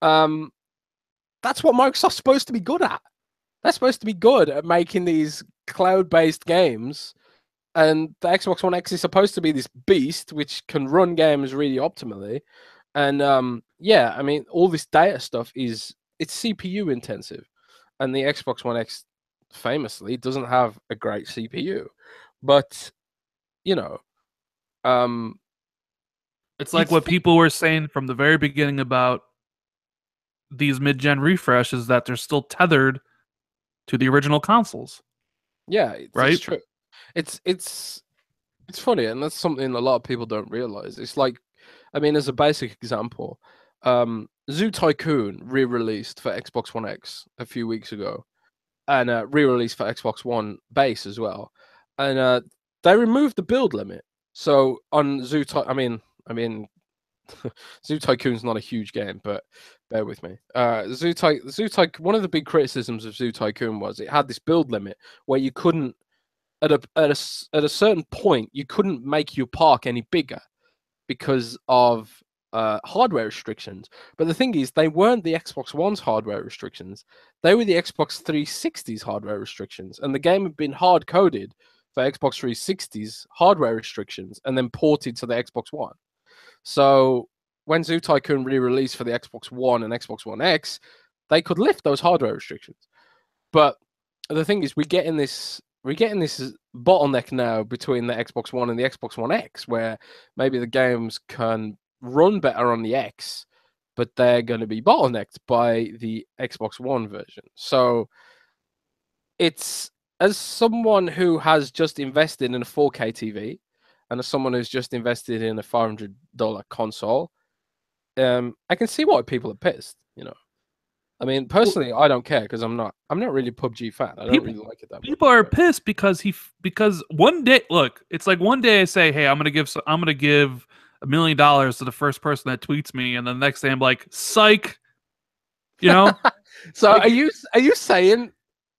that's what Microsoft's supposed to be good at. They're supposed to be good at making these cloud-based games, and the Xbox One X is supposed to be this beast which can run games really optimally. And yeah, I mean, all this data stuff it's CPU intensive, and the Xbox One X famously doesn't have a great CPU. But you know, um, It's like what people were saying from the very beginning about these mid-gen refreshes, that they're still tethered to the original consoles. yeah, right? it's true. It's funny, and that's something a lot of people don't realize. It's like I mean, as a basic example, Zoo Tycoon re-released for Xbox One X a few weeks ago, and re-released for Xbox One base as well, and they removed the build limit. So on I mean, Zoo Tycoon's not a huge game, but bear with me. One of the big criticisms of Zoo Tycoon was it had this build limit where you couldn't, at a certain point, you couldn't make your park any bigger because of hardware restrictions. But the thing is, they weren't the Xbox One's hardware restrictions; they were the Xbox 360's hardware restrictions, and the game had been hard coded for Xbox 360's hardware restrictions and then ported to the Xbox One. So when Zoo Tycoon re-released for the Xbox One and Xbox One X, they could lift those hardware restrictions. But the thing is, we're getting this bottleneck now between the Xbox One and the Xbox One X, where maybe the games can run better on the X, but they're going to be bottlenecked by the Xbox One version. So it's, as someone who has just invested in a 4K TV, and as someone who's just invested in a $500 console, I can see why people are pissed. I mean, personally, I don't care because I'm not really a PUBG fan. I don't really like it that much. People are pissed because one day, look, it's like one day I say, hey, I'm gonna give $1 million to the first person that tweets me, and the next day I'm like, psych, So like, are you saying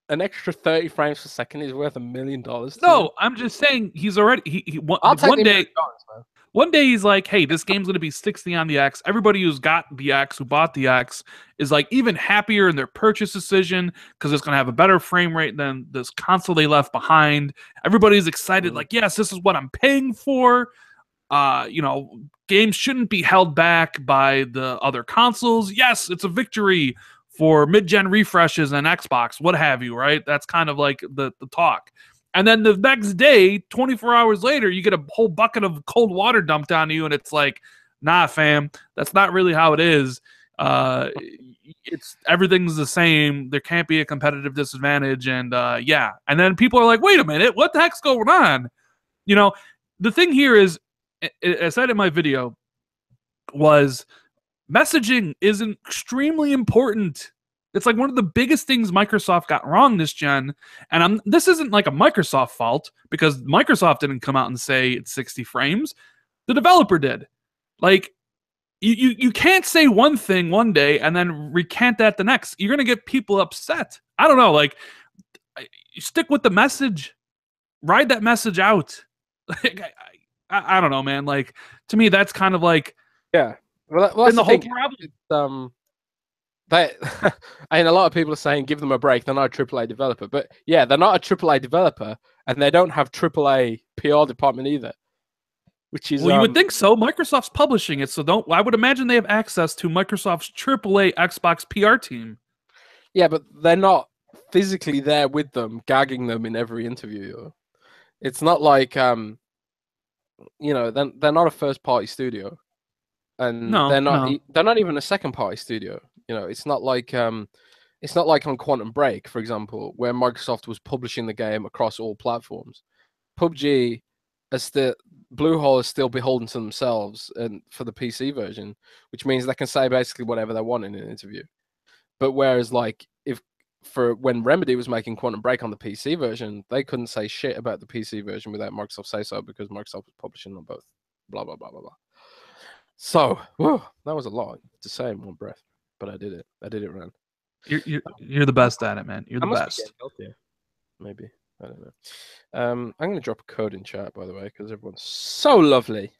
an extra 30 frames per second is worth $1 million? No, I'm just saying he's already I'll take one day. $1 million, man. One day he's like, hey, this game's going to be 60 on the X. Everybody who's got the X, who bought the X, is like even happier in their purchase decision because it's going to have a better frame rate than this console they left behind. Everybody's excited, like, yes, this is what I'm paying for. Games shouldn't be held back by the other consoles. Yes, it's a victory for mid-gen refreshes and Xbox, what have you, right? That's kind of like the talk. And then the next day, 24 hours later, you get a whole bucket of cold water dumped on you, and it's like, nah, fam, that's not really how it is. Everything's the same. There can't be a competitive disadvantage, and yeah. And then people are like, wait a minute, what the heck's going on? The thing here is, as I said in my video, was messaging is extremely important. It's like one of the biggest things Microsoft got wrong this gen. And this isn't like a Microsoft fault because Microsoft didn't come out and say it's 60 frames. The developer did. Like, you can't say one thing one day and then recant that the next. You're going to get people upset. I don't know. Like, you stick with the message. Ride that message out. Like, I don't know, man. Like, to me, that's kind of like... Yeah. Well, that's the whole problem. A lot of people are saying give them a break. They're not a AAA developer, but yeah, they're not a AAA developer, and they don't have AAA PR department either. Which is you would think so. Microsoft's publishing it, so I would imagine they have access to Microsoft's AAA Xbox PR team. Yeah, but they're not physically there with them, gagging them in every interview. It's not like they're not a first-party studio. And they're not even a second party studio. It's not like on Quantum Break, for example, where Microsoft was publishing the game across all platforms. PUBG Bluehole is still beholden to themselves and for the PC version, which means they can say basically whatever they want in an interview. But whereas when Remedy was making Quantum Break on the PC version, they couldn't say shit about the PC version without Microsoft say so because Microsoft was publishing on both. Blah blah blah blah blah. So, that was a lot to say in one breath, but I did it, Ran. You're the best at it, man. You're the best. Maybe. I don't know. I'm going to drop a code in chat, by the way, because everyone's so lovely.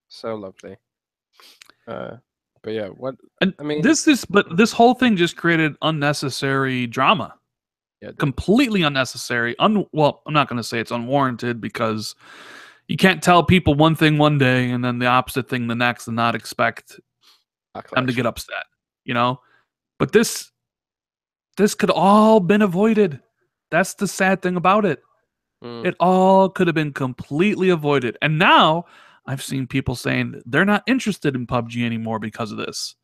So lovely. But yeah, this whole thing just created unnecessary drama. Yeah, completely unnecessary. Well, I'm not going to say it's unwarranted because you can't tell people one thing one day and then the opposite thing the next and not expect them to get upset, But this could all been avoided. That's the sad thing about it. It all could have been completely avoided. And now I've seen people saying they're not interested in PUBG anymore because of this,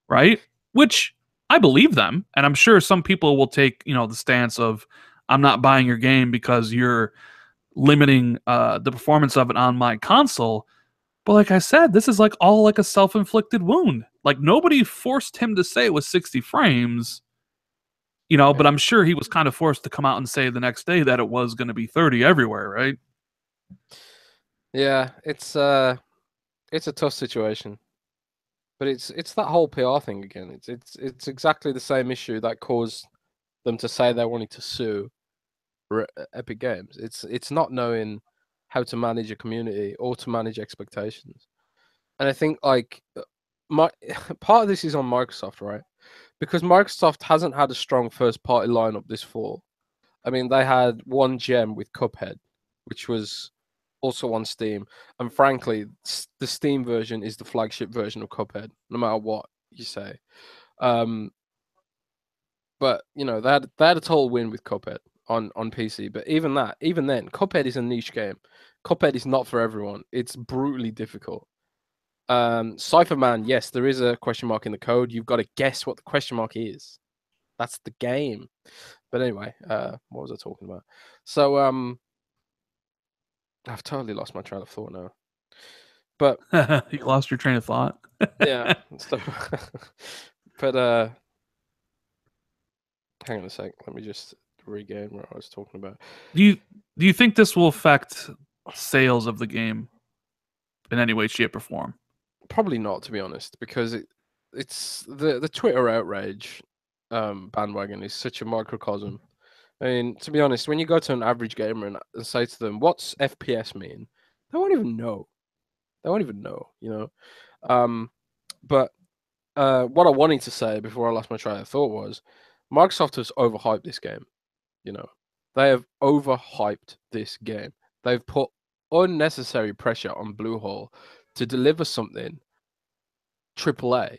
right? Which I believe them. And I'm sure some people will take, the stance of, I'm not buying your game because you're limiting the performance of it on my console. But like I said, this is like all like a self-inflicted wound. Like nobody forced him to say it was 60 frames, but Yeah, I'm sure he was kind of forced to come out and say the next day that it was going to be 30 everywhere, right? yeah, it's a tough situation, but it's that whole PR thing again. It's exactly the same issue that caused them to say they wanted to sue Epic Games. It's not knowing how to manage a community or to manage expectations. And I think like my part of this is on Microsoft, right? Because Microsoft hasn't had a strong first party lineup this fall. I mean, they had one gem with Cuphead, which was also on Steam. And frankly, the Steam version is the flagship version of Cuphead, no matter what you say. Um, but they had a total win with Cuphead on PC. But even then, Cuphead is a niche game. Cuphead is not for everyone. It's brutally difficult. Cypherman, yes, there is a question mark in the code. You've got to guess what the question mark is. That's the game. But anyway, what was I talking about? So I've totally lost my train of thought now. But You lost your train of thought. yeah, so but hang on a sec. Let me just regain what I was talking about. Do you think this will affect sales of the game in any way, shape, or form? Probably not, to be honest, because it's the Twitter outrage bandwagon is such a microcosm. I mean, to be honest, when you go to an average gamer and say to them, "What's FPS mean?" They won't even know. They won't even know, But what I wanted to say before I lost my train of thought was Microsoft has overhyped this game. You know, they have overhyped this game. They've put unnecessary pressure on Bluehole to deliver something AAA.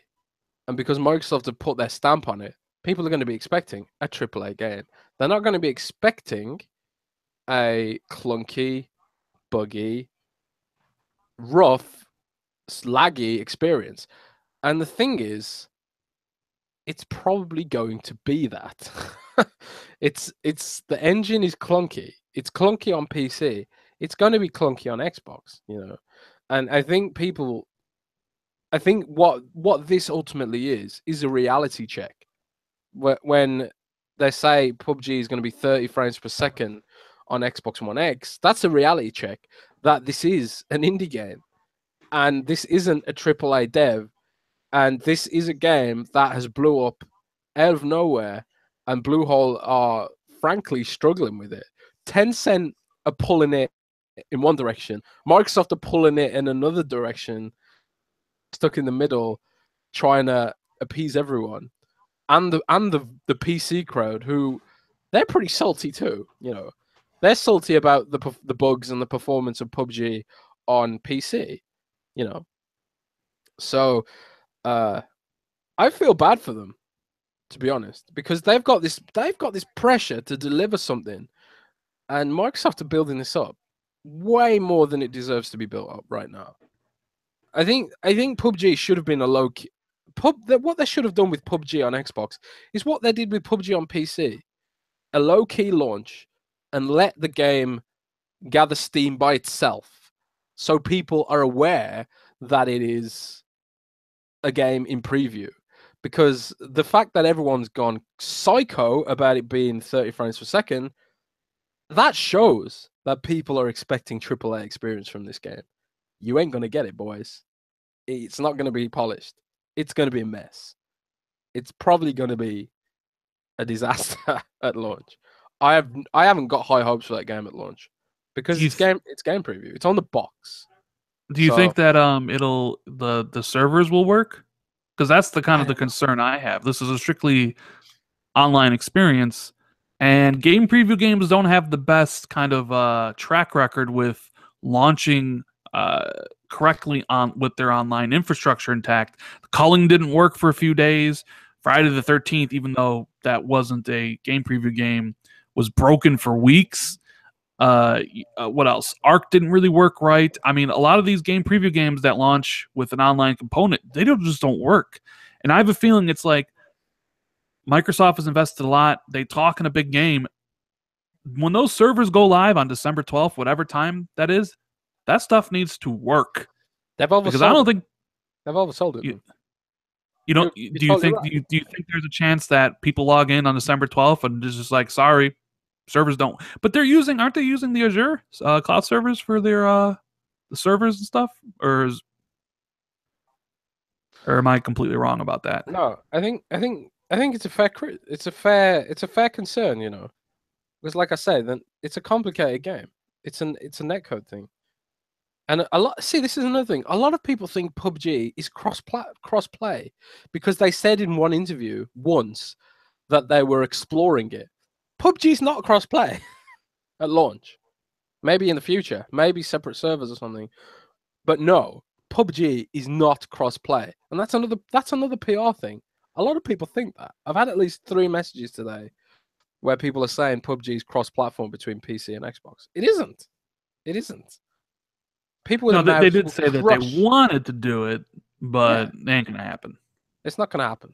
And because Microsoft have put their stamp on it, people are going to be expecting a AAA game. They're not going to be expecting a clunky, buggy, rough, laggy experience. And the thing is, it's probably going to be that. It's the engine is clunky. It's clunky on PC. It's going to be clunky on Xbox. And I think what this ultimately is a reality check. When they say PUBG is going to be 30 frames per second on Xbox One X, that's a reality check that this is an indie game and this isn't a AAA dev, and this is a game that has blew up out of nowhere, and Bluehole are frankly struggling with it. Tencent are pulling it in one direction, Microsoft are pulling it in another direction, stuck in the middle, trying to appease everyone, and the PC crowd who they're pretty salty too. They're salty about the bugs and the performance of PUBG on PC. So I feel bad for them, to be honest, because they've got this pressure to deliver something, and Microsoft are building this up way more than it deserves to be built up right now. I think PUBG should have been a low key. What they should have done with PUBG on Xbox is what they did with PUBG on PC, a low key launch, and let the game gather steam by itself, so people are aware that it is a game in preview. Because the fact that everyone's gone psycho about it being 30 frames per second, that shows that people are expecting AAA experience from this game. You ain't going to get it, boys. It's not going to be polished. It's going to be a mess. It's probably going to be a disaster at launch. I haven't got high hopes for that game at launch because it's game preview. It's on the box. Do you think that the servers will work? Because that's the kind of the concern I have. This is a strictly online experience, and game preview games don't have the best kind of track record with launching correctly on with their online infrastructure intact. The culling didn't work for a few days. Friday the 13th, even though that wasn't a game preview game, was broken for weeks. What else? Arc didn't really work right. I mean, a lot of these game preview games that launch with an online component, they just don't work. And I have a feeling it's like Microsoft has invested a lot. They talk in a big game. When those servers go live on December 12th, whatever time that is, that stuff needs to work. They've Because I oversold don't it. think They've oversold it. you, Man. you don't. You're Do you totally think right. do you think there's a chance that people log in on December 12th and just like, sorry, servers don't? But aren't they using the Azure cloud servers for their the servers and stuff? Or am I completely wrong about that? No, I think it's a it's a fair concern. Because like I said, then it's a complicated game. It's a netcode thing. And a lot. See, this is another thing. A lot of people think PUBG is cross play because they said in one interview once that they were exploring it. PUBG is not cross play at launch. Maybe in the future, maybe separate servers or something. But no, PUBG is not cross play, and that's another PR thing. A lot of people think that. I've had at least 3 messages today where people are saying PUBG is cross platform between PC and Xbox. It isn't. It isn't. People with a No, they mouse did will say that they crush. wanted to do it, Yeah, but it ain't gonna happen. it's not going to happen.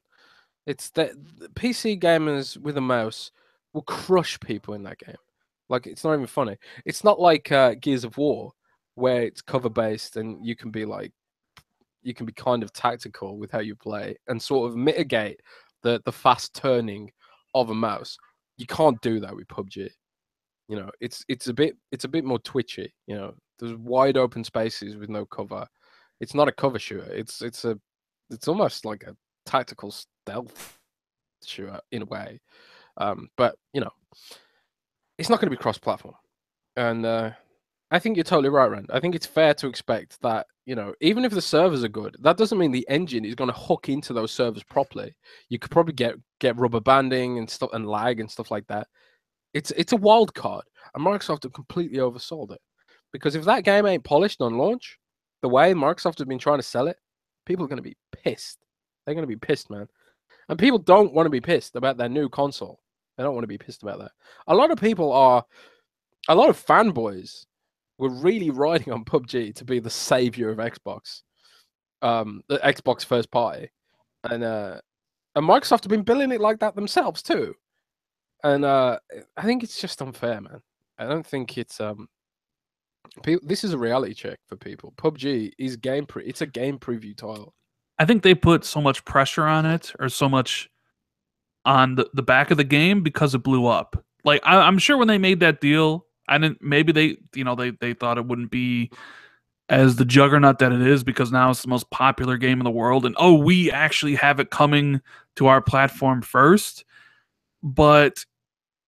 It's that the PC gamers with a mouse will crush people in that game. Like it's not even funny. It's not like Gears of War where it's cover based and you can be kind of tactical with how you play and sort of mitigate the fast turning of a mouse. You can't do that with PUBG. It's a bit more twitchy. There's wide open spaces with no cover. It's not a cover shooter. It's almost like a tactical stealth shooter in a way. But it's not going to be cross-platform, and I think you're totally right, Rand. I think it's fair to expect that even if the servers are good, that doesn't mean the engine is going to hook into those servers properly. You could probably get rubber banding and stuff and lag and stuff like that. It's a wild card, and Microsoft have completely oversold it. Because if that game ain't polished on launch, the way Microsoft have been trying to sell it, people are going to be pissed. They're going to be pissed, man. And people don't want to be pissed about their new console. They don't want to be pissed about that. A lot of fanboys were really riding on PUBG to be the savior of Xbox, the Xbox first party, and Microsoft have been billing it like that themselves too. And I think it's just unfair, man. I don't think it's this is a reality check for people. PUBG is it's a game preview title. I think they put so much pressure on it, or so much on the back of the game because it blew up. Like I'm sure when they made that deal, I didn't. Maybe they thought it wouldn't be as the juggernaut that it is because now it's the most popular game in the world, and we actually have it coming to our platform first. But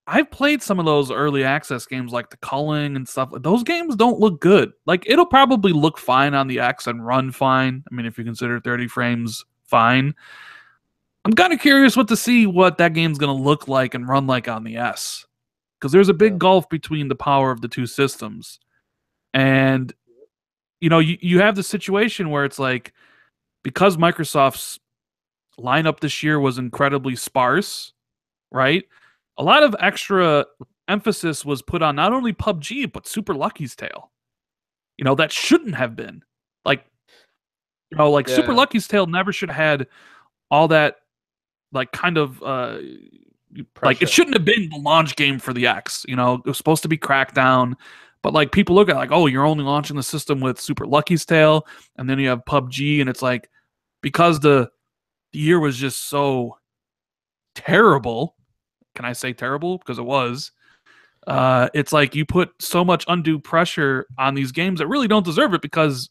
I've played some of those early access games like the Culling and stuff. Those games don't look good. Like it'll probably look fine on the X and run fine. I mean, if you consider 30 frames fine. I'm kind of curious to see what that game's going to look like and run like on the S. Because there's a big gulf between the power of the two systems. And, you have the situation where it's like, because Microsoft's lineup this year was incredibly sparse, right? A lot of extra emphasis was put on not only PUBG, but Super Lucky's Tale. That shouldn't have been. Like, Super Lucky's Tale never should have had all that, like, kind of like it shouldn't have been the launch game for the X. It was supposed to be Crackdown, but like people look at it like, oh, you're only launching the system with Super Lucky's Tale, and then you have PUBG, and it's like because the year was just so terrible. Can I say terrible? Because it was. It's like you put so much undue pressure on these games that really don't deserve it because,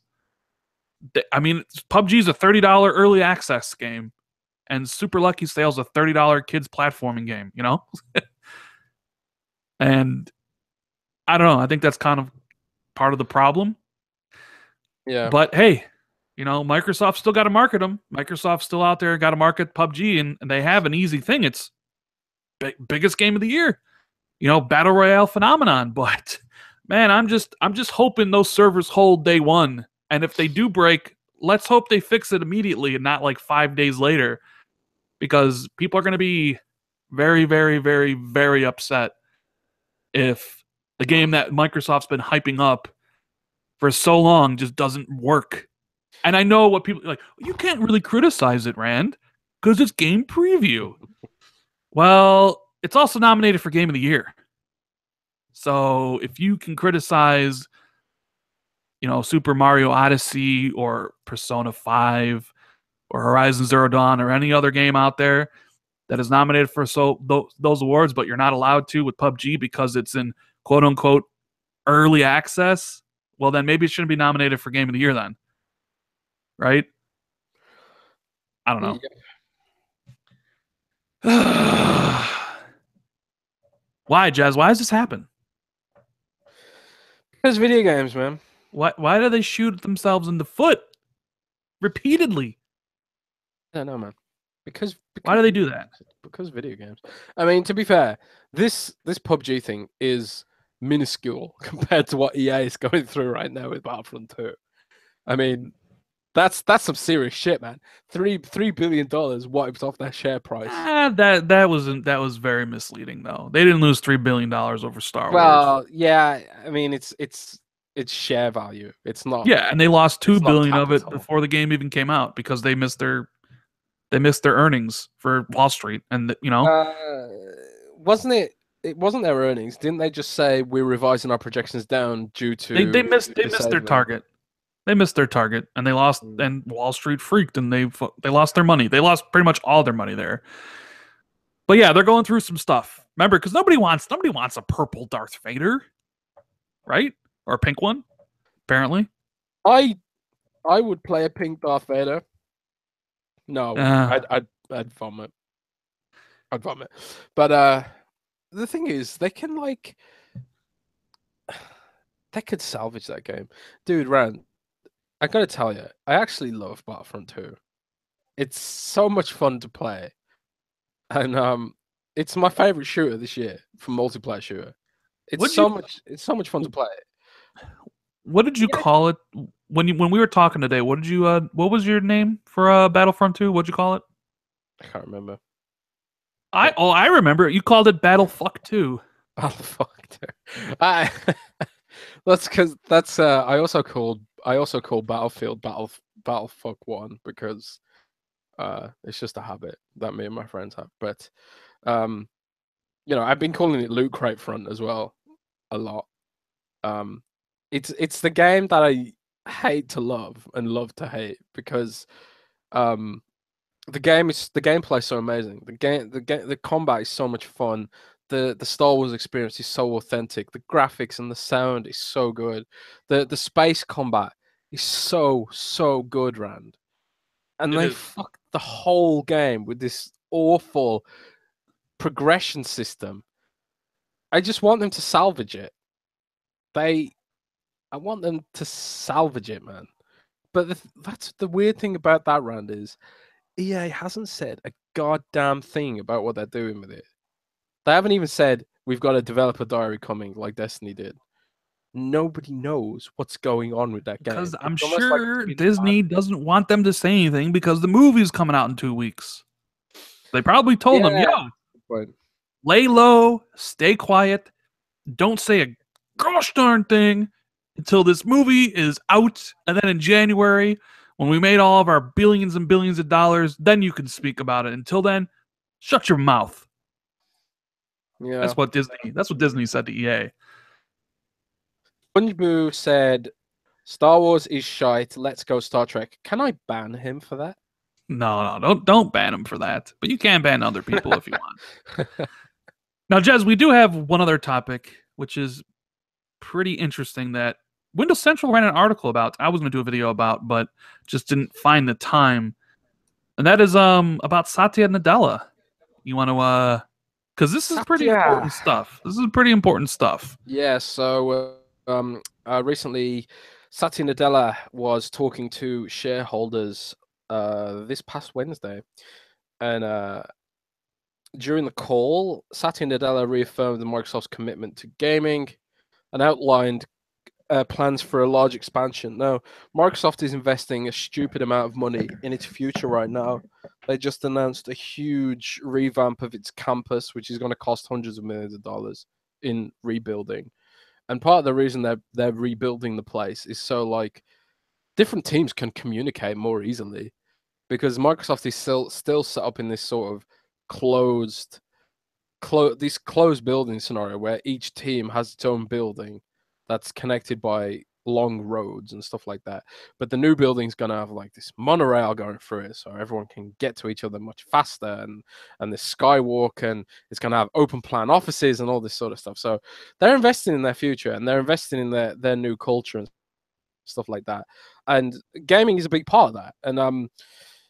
PUBG is a $30 early access game, and Super Lucky's Tale is a $30 kids platforming game, And I don't know. I think that's kind of part of the problem. Yeah. But hey, Microsoft still got to market them. Microsoft's still out there, got to market PUBG, and they have an easy thing. It's biggest game of the year, battle royale phenomenon. But man, I'm just hoping those servers hold day one. And if they do break, let's hope they fix it immediately and not like 5 days later, because people are going to be very, very, very, very upset if the game that Microsoft's been hyping up for so long just doesn't work. And I know what people like, you can't really criticize it, Rand, because it's game preview. Well, it's also nominated for Game of the Year. So if you can criticize, Super Mario Odyssey or Persona 5 or Horizon Zero Dawn or any other game out there that is nominated for those awards, but you're not allowed to with PUBG because it's in quote unquote early access, well, then maybe it shouldn't be nominated for Game of the Year then. Right? I don't know. Why, Jazz? Why does this happen? Because video games, man. Why do they shoot themselves in the foot repeatedly? I don't know, man. Because why do they do that? Because video games. I mean, to be fair, this PUBG thing is minuscule compared to what EA is going through right now with Battlefront 2. I mean, that's some serious shit, man. $3 billion wiped off their share price. That was very misleading though. They didn't lose $3 billion over Star Wars. Well, yeah, I mean it's share value. It's not. Yeah, and they lost $2 billion of it before the game even came out because they missed their earnings for Wall Street, and wasn't it? It wasn't their earnings. Didn't they just say we're revising our projections down due to they missed their target. They missed their target, and they lost. And Wall Street freaked, and they lost their money. They lost pretty much all their money there. But yeah, they're going through some stuff. Remember, because nobody wants a purple Darth Vader, right? Or a pink one, apparently. I would play a pink Darth Vader. No, I'd vomit. I'd vomit. But the thing is, they could salvage that game, dude. Rand, I gotta tell you, I actually love Battlefront 2. It's so much fun to play, and it's my favorite shooter this year for multiplayer shooter. It's so much fun to play. What did you call it when we were talking today? What was your name for Battlefront 2? What'd you call it? I can't remember. I remember. You called it Battlefuck 2. Battlefuck 2. I also called Battlefield Battlefuck 1 because it's just a habit that me and my friends have. But I've been calling it Loot Crate Front as well a lot. It's the game that I hate to love and love to hate because the gameplay is so amazing. The combat is so much fun. The Star Wars experience is so authentic. The graphics and the sound is so good. The space combat is so good, Rand. And they fucked the whole game with this awful progression system. I just want them to salvage it. I want them to salvage it, man. But that's the weird thing about that, Rand, is EA hasn't said a goddamn thing about what they're doing with it. They haven't even said we've got a developer diary coming like Destiny did. Nobody knows what's going on with that game. Because I'm sure Disney doesn't want them to say anything because the movie's coming out in 2 weeks. They probably told them, lay low, stay quiet, don't say a gosh darn thing until this movie is out, and then in January, when we made all of our billions and billions of dollars, then you can speak about it. Until then, shut your mouth. Yeah, that's what Disney said to EA. SpongeBob said, "Star Wars is shite. Let's go Star Trek." Can I ban him for that? No, don't ban him for that. But you can ban other people if you want. Now, Jez, we do have one other topic, which is pretty interesting that Windows Central ran an article about. I was going to do a video about, but just didn't find the time. And that is about Satya Nadella. You want to because this is pretty important stuff. This is pretty important stuff. Yeah, so recently Satya Nadella was talking to shareholders this past Wednesday, and during the call, Satya Nadella reaffirmed Microsoft's commitment to gaming and outlined plans for a large expansion. Now, Microsoft is investing a stupid amount of money in its future right now. They just announced a huge revamp of its campus, which is going to cost hundreds of millions of dollars in rebuilding. And part of the reason they're rebuilding the place is so different teams can communicate more easily, because Microsoft is still set up in this sort of closed building scenario where each team has its own building that's connected by long roads and stuff like that. But the new building's gonna have like this monorail going through it, so everyone can get to each other much faster, and this skywalk, and it's gonna have open plan offices and all this sort of stuff. So they're investing in their future, and they're investing in their new culture and stuff like that. And gaming is a big part of that. And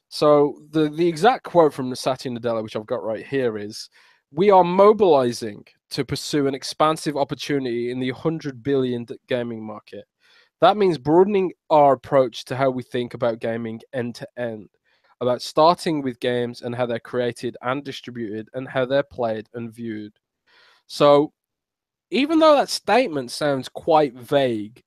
so the exact quote from Satya Nadella, which I've got right here, is, "We are mobilizing to pursue an expansive opportunity in the 100 billion gaming market. That means broadening our approach to how we think about gaming end to end, about starting with games and how they're created and distributed and how they're played and viewed." So even though that statement sounds quite vague,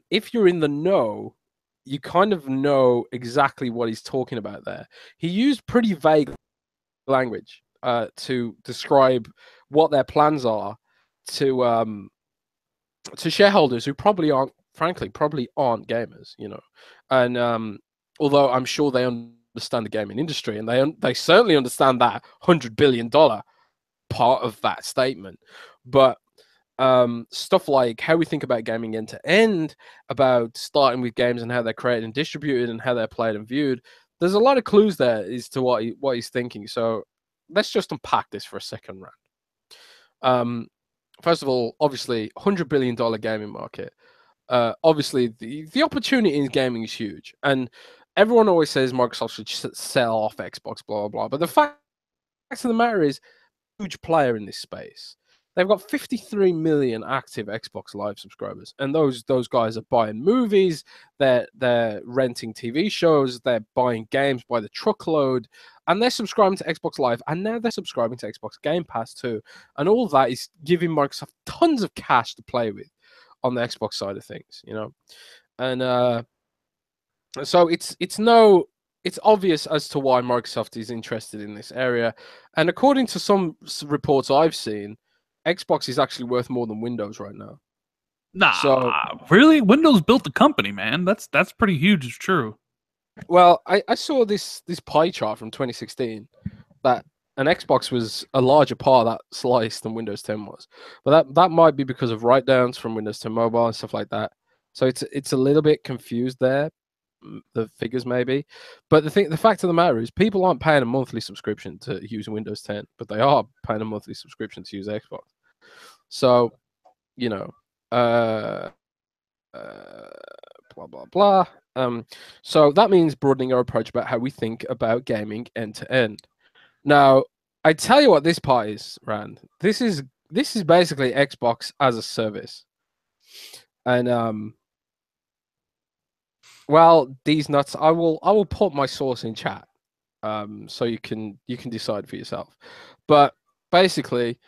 if you're in the know, you kind of know exactly what he's talking about there. He used pretty vague language to describe what their plans are to shareholders who probably aren't, frankly, probably aren't gamers, you know. And although I'm sure they understand the gaming industry, and they certainly understand that $100 billion part of that statement, but stuff like how we think about gaming end to end, about starting with games and how they're created and distributed and how they're played and viewed. There's a lot of clues there as to what he's thinking. So let's just unpack this for a second round. First of all, obviously, $100 billion gaming market. Obviously, the opportunity in gaming is huge, and everyone always says Microsoft should sell off Xbox, blah blah blah. But the fact of the matter is, huge player in this space. They've got 53 million active Xbox Live subscribers, and those guys are buying movies, they're renting TV shows, they're buying games by the truckload, and they're subscribing to Xbox Live, and now they're subscribing to Xbox Game Pass too, and all of that is giving Microsoft tons of cash to play with on the Xbox side of things, you know, and so it's obvious as to why Microsoft is interested in this area, and according to some reports I've seen, Xbox is actually worth more than Windows right now. Nah, So, really? Windows built the company, man. That's pretty huge. It's true. well, I saw this pie chart from 2016 that an Xbox was a larger part of that slice than Windows 10 was, but that might be because of write downs from Windows 10 Mobile and stuff like that. So it's a little bit confused there, the figures maybe, but the fact of the matter is, people aren't paying a monthly subscription to use Windows 10, but they are paying a monthly subscription to use Xbox. So, you know, blah blah blah. So that means broadening our approach about how we think about gaming end to end. Now, I tell you what this part is, Rand. This is basically Xbox as a service, and well, these nuts. I will put my source in chat, so you can decide for yourself. But basically,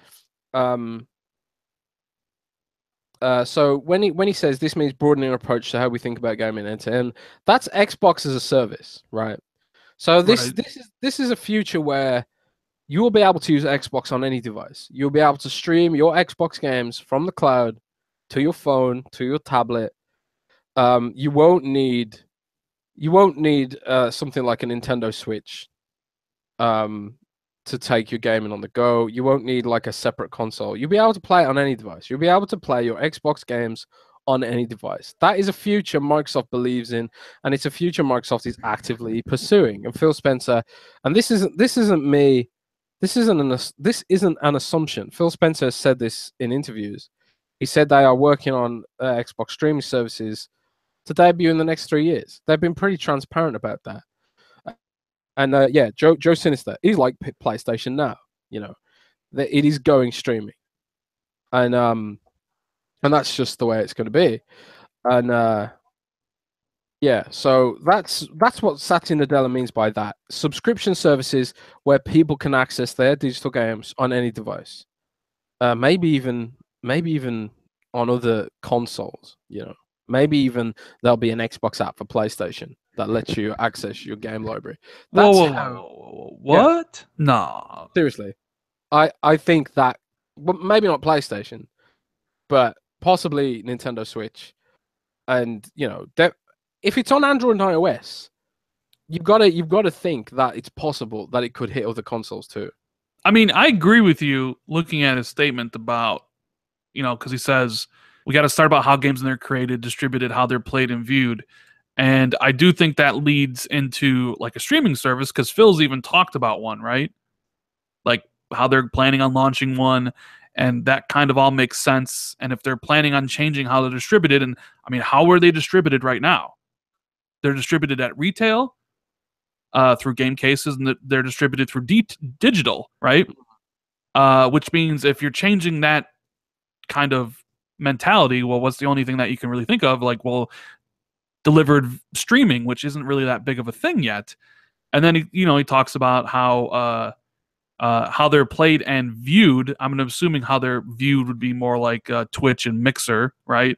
so when he says this means broadening our approach to how we think about gaming end to end, that's Xbox as a service, right? So this is a future where you will be able to use Xbox on any device. You'll be able to stream your Xbox games from the cloud to your phone, to your tablet. You won't need something like a Nintendo Switch to take your gaming on the go. You won't need like a separate console. You'll be able to play it on any device. You'll be able to play your Xbox games on any device. That is a future Microsoft believes in, and it's a future Microsoft is actively pursuing. And Phil Spencer, and this isn't me, this isn't an assumption. Phil Spencer has said this in interviews. He said they are working on Xbox streaming services to debut in the next 3 years. They've been pretty transparent about that. And yeah, Joe Sinister is like PlayStation now. You know, it is going streaming, and that's just the way it's going to be. And yeah, so that's what Satya Nadella means by that. Subscription services where people can access their digital games on any device, maybe even on other consoles. You know, maybe even there'll be an Xbox app for PlayStation that lets you access your game library. That's Whoa. What? Yeah. No. Seriously. I think that, but maybe not PlayStation, but possibly Nintendo Switch. And, you know, if it's on Android and iOS, you've got to think that it's possible that it could hit other consoles too. I mean, I agree with you looking at his statement about, you know, because he says we got to start about how games are created, distributed, how they're played and viewed. And I do think that leads into like a streaming service because Phil's even talked about one, right? Like how they're planning on launching one, and that kind of all makes sense. And if they're planning on changing how they're distributed, and I mean, how are they distributed right now? They're distributed at retail through game cases, and they're distributed through digital, right? Which means if you're changing that kind of mentality, well, what's the only thing that you can really think of? Like, well, delivered streaming, which isn't really that big of a thing yet. And then he talks about how they're played and viewed. I'm assuming how they're viewed would be more like Twitch and Mixer, right?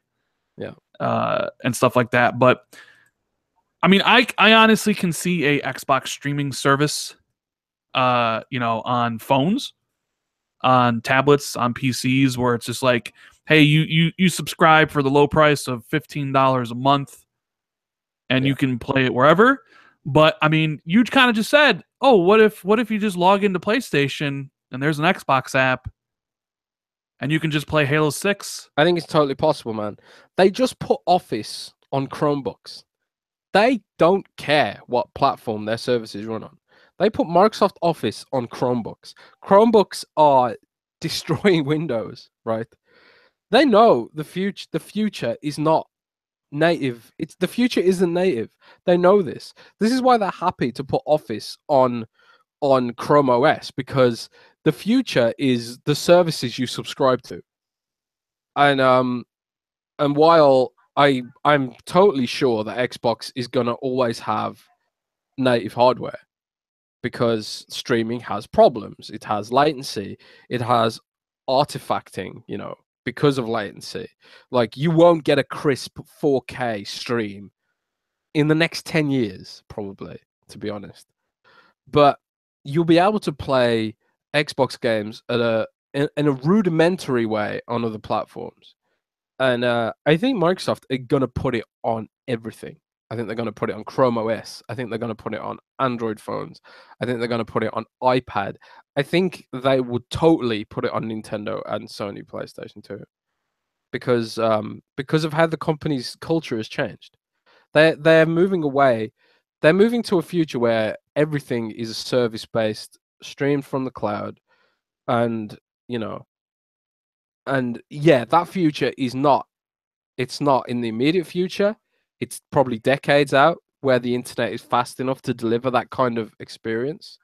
Yeah. And stuff like that. But I mean, I honestly can see a Xbox streaming service, on phones, on tablets, on PCs, where it's just like, hey, you subscribe for the low price of $15 a month, and you can play it wherever. But I mean, you kind of just said, oh, what if you just log into PlayStation and there's an Xbox app, and you can just play Halo 6? I think it's totally possible, man. They just put Office on Chromebooks. They don't care what platform their services run on. They put Microsoft Office on Chromebooks. Chromebooks are destroying Windows, right? They know the future is not native. The future isn't native. They know this. This is why they're happy to put Office on Chrome OS, because the future is the services you subscribe to. And while I'm totally sure that Xbox is gonna always have native hardware, because streaming has problems. It has latency. It has artifacting, because of latency. Like, you won't get a crisp 4K stream in the next 10 years, probably, to be honest. But you'll be able to play Xbox games in a rudimentary way on other platforms. And I think Microsoft are going to put it on everything. I think they're going to put it on Chrome OS. I think they're going to put it on Android phones. I think they're going to put it on iPad. I think they would totally put it on Nintendo and Sony PlayStation 2, because of how the company's culture has changed. They're moving away. They're moving to a future where everything is service-based, streamed from the cloud, and that future is not. It's not in the immediate future. It's probably decades out, where the internet is fast enough to deliver that kind of experience.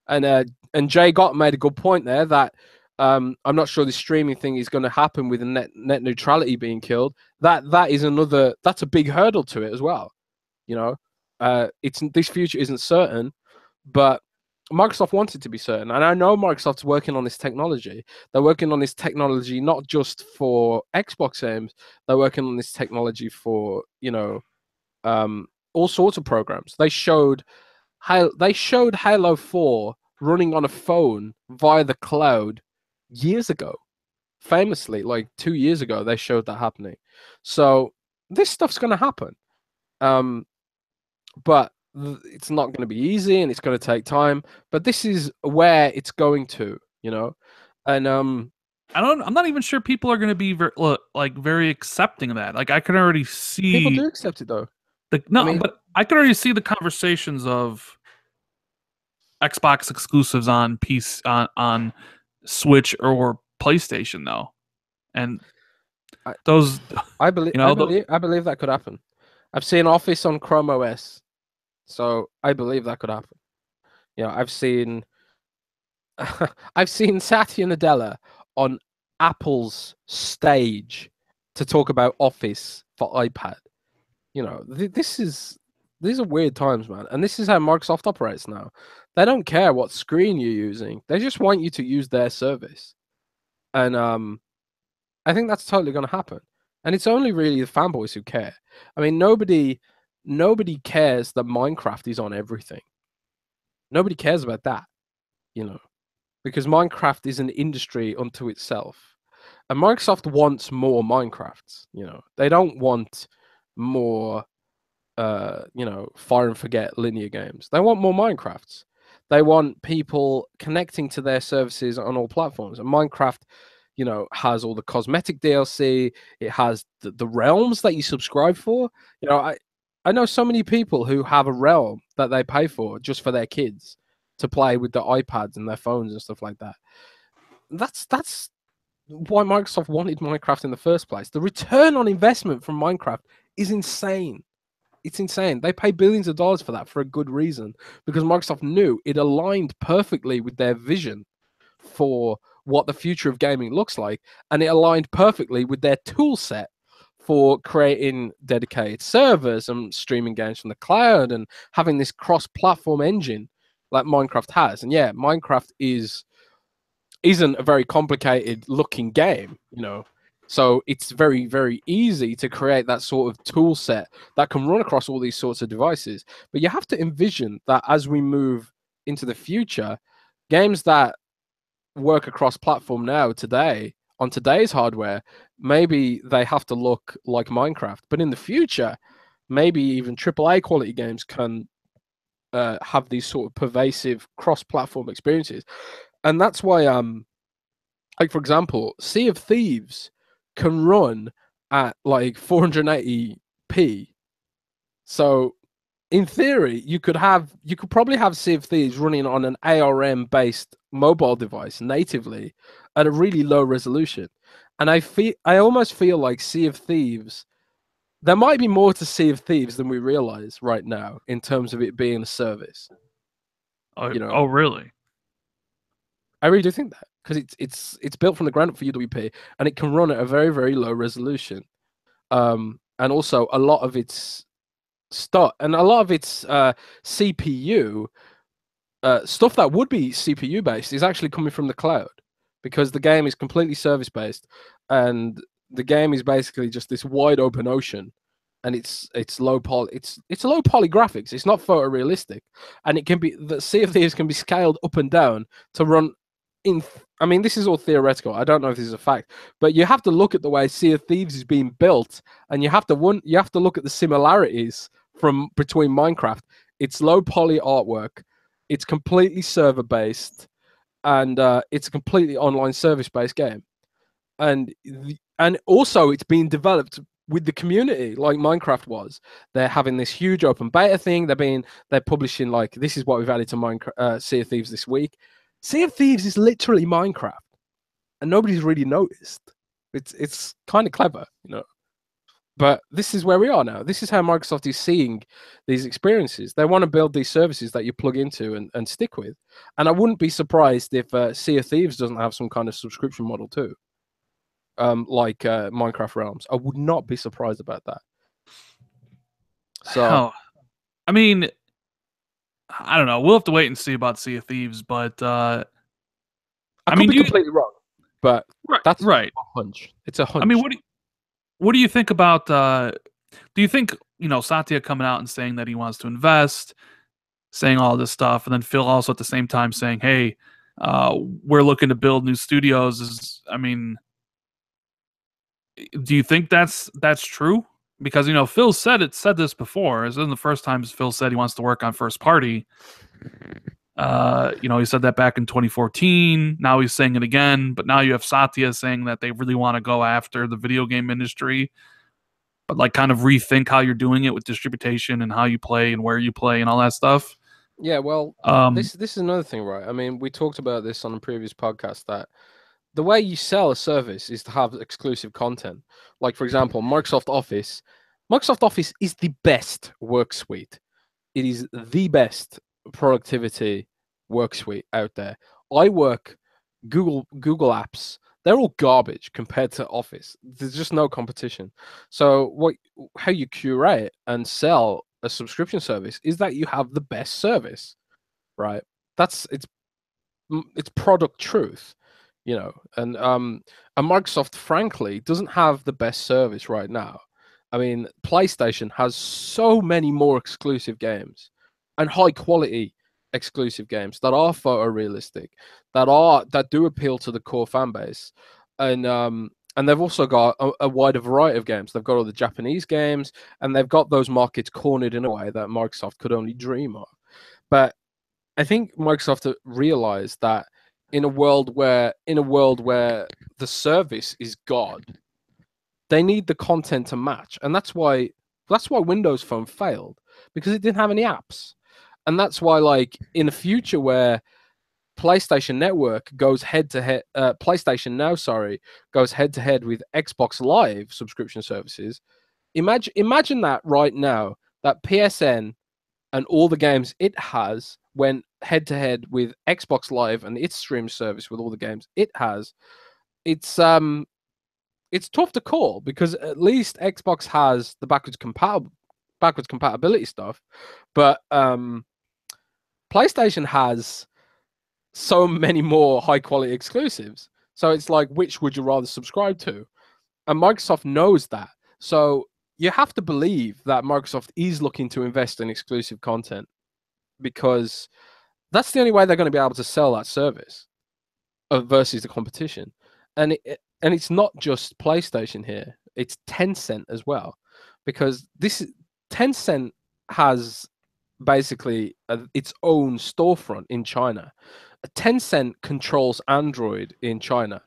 And Jay Gott made a good point there, that I'm not sure the streaming thing is going to happen with the net neutrality being killed. That's a big hurdle to it as well. This future isn't certain, but Microsoft wants it to be certain, and I know Microsoft's working on this technology. They're working on this technology not just for Xbox games. They're working on this technology for all sorts of programs. They showed Halo 4 running on a phone via the cloud years ago. Famously, like 2 years ago, they showed that happening. So this stuff's going to happen, but it's not going to be easy, and it's going to take time. But this is where it's going to, and I'm not even sure people are going to be very accepting of that. Like, I can already see people do accept it though. But I can already see the conversations of Xbox exclusives on on Switch or PlayStation though, and those I believe that could happen. I've seen Office on Chrome OS, so I believe that could happen. I've seen Satya Nadella on Apple's stage to talk about Office for iPad. These are weird times, man. And this is how Microsoft operates now. They don't care what screen you're using. They just want you to use their service. And I think that's totally going to happen. And it's only really the fanboys who care. I mean, nobody cares that Minecraft is on everything. Nobody cares about that, because Minecraft is an industry unto itself. And Microsoft wants more Minecrafts, They don't want more fire and forget linear games. They want more Minecrafts. They want people connecting to their services on all platforms. And Minecraft has all the cosmetic DLC. It has the realms that you subscribe for. I know so many people who have a realm that they pay for just for their kids to play with their iPads and their phones and stuff like that. That's why Microsoft wanted Minecraft in the first place. The return on investment from Minecraft is insane. It's insane. They pay billions of dollars for that for a good reason, because Microsoft knew it aligned perfectly with their vision for what the future of gaming looks like, and it aligned perfectly with their tool set for creating dedicated servers and streaming games from the cloud and having this cross-platform engine like Minecraft has. And yeah, Minecraft isn't a very complicated looking game, so it's very, very easy to create that sort of tool set that can run across all these sorts of devices. But you have to envision that as we move into the future, games that work across platform today on today's hardware, maybe they have to look like Minecraft, but in the future, maybe even AAA quality games can have these sort of pervasive cross-platform experiences. And that's why like, for example, Sea of Thieves can run at like 480p. So in theory, you could probably have Sea of Thieves running on an ARM based mobile device natively at a really low resolution. And I almost feel like Sea of Thieves, there might be more to Sea of Thieves than we realize right now in terms of it being a service. Oh, really? I really do think that, because it's built from the ground up for UWP, and it can run at a very, very low resolution. And also a lot of its CPU stuff that would be CPU based is actually coming from the cloud, because the game is completely service based, and the game is basically just this wide open ocean, and it's low poly graphics. It's not photorealistic, and the Sea of Thieves can be scaled up and down to run I mean, this is all theoretical. I don't know if this is a fact, but you have to look at the way Sea of Thieves is being built, and you have to look at the similarities between Minecraft. It's low poly artwork, it's completely server based, and it's a completely online service based game, and also it's being developed with the community like Minecraft was. They're having this huge open beta thing. They're publishing, like, this is what we've added to Minecraft Sea of Thieves this week. Sea of Thieves is literally Minecraft, and nobody's really noticed. It's kind of clever, But this is where we are now. This is how Microsoft is seeing these experiences. They want to build these services that you plug into and stick with. And I wouldn't be surprised if Sea of Thieves doesn't have some kind of subscription model too, like Minecraft Realms. I would not be surprised about that. So, I mean, I don't know. We'll have to wait and see about Sea of Thieves, but I could be completely wrong, but that's right. A hunch. It's a hunch. I mean, what do you think about? Do you think Satya coming out and saying that he wants to invest, saying all this stuff, and then Phil also at the same time saying, "Hey, we're looking to build new studios." I mean, do you think that's true? Because Phil said this before. This isn't the first time Phil said he wants to work on first party. He said that back in 2014. Now he's saying it again. But now you have Satya saying that they really want to go after the video game industry, but like kind of rethink how you're doing it with distribution and how you play and where you play and all that stuff. Yeah, well, this is another thing, right? I mean, we talked about this on a previous podcast, that the way you sell a service is to have exclusive content. Like, for example, Microsoft Office. Microsoft Office is the best work suite. It is the best productivity work suite out there. Google apps. They're all garbage compared to Office. There's just no competition. So how you curate and sell a subscription service is that you have the best service, right? It's product truth. And Microsoft, frankly, doesn't have the best service right now. I mean, PlayStation has so many more exclusive games and high quality exclusive games that are photorealistic, that do appeal to the core fan base, and they've also got a wider variety of games. They've got all the Japanese games, and they've got those markets cornered in a way that Microsoft could only dream of. But I think Microsoft realized that in a world where the service is God. They need the content to match, and that's why Windows Phone failed, because it didn't have any apps. And that's why, like, in the future where PlayStation Network goes head to head, PlayStation Now, sorry, goes head to head with Xbox Live subscription services. Imagine that right now, that PSN and all the games it has went head to head with Xbox Live and its stream service with all the games it has. It's tough to call, because at least Xbox has the backwards compatibility stuff, but PlayStation has so many more high quality exclusives. So it's like, which would you rather subscribe to? And Microsoft knows that. So you have to believe that Microsoft is looking to invest in exclusive content, because that's the only way they're going to be able to sell that service versus the competition. And it's not just PlayStation here; it's Tencent as well, because Tencent has basically its own storefront in China. Tencent controls Android in China,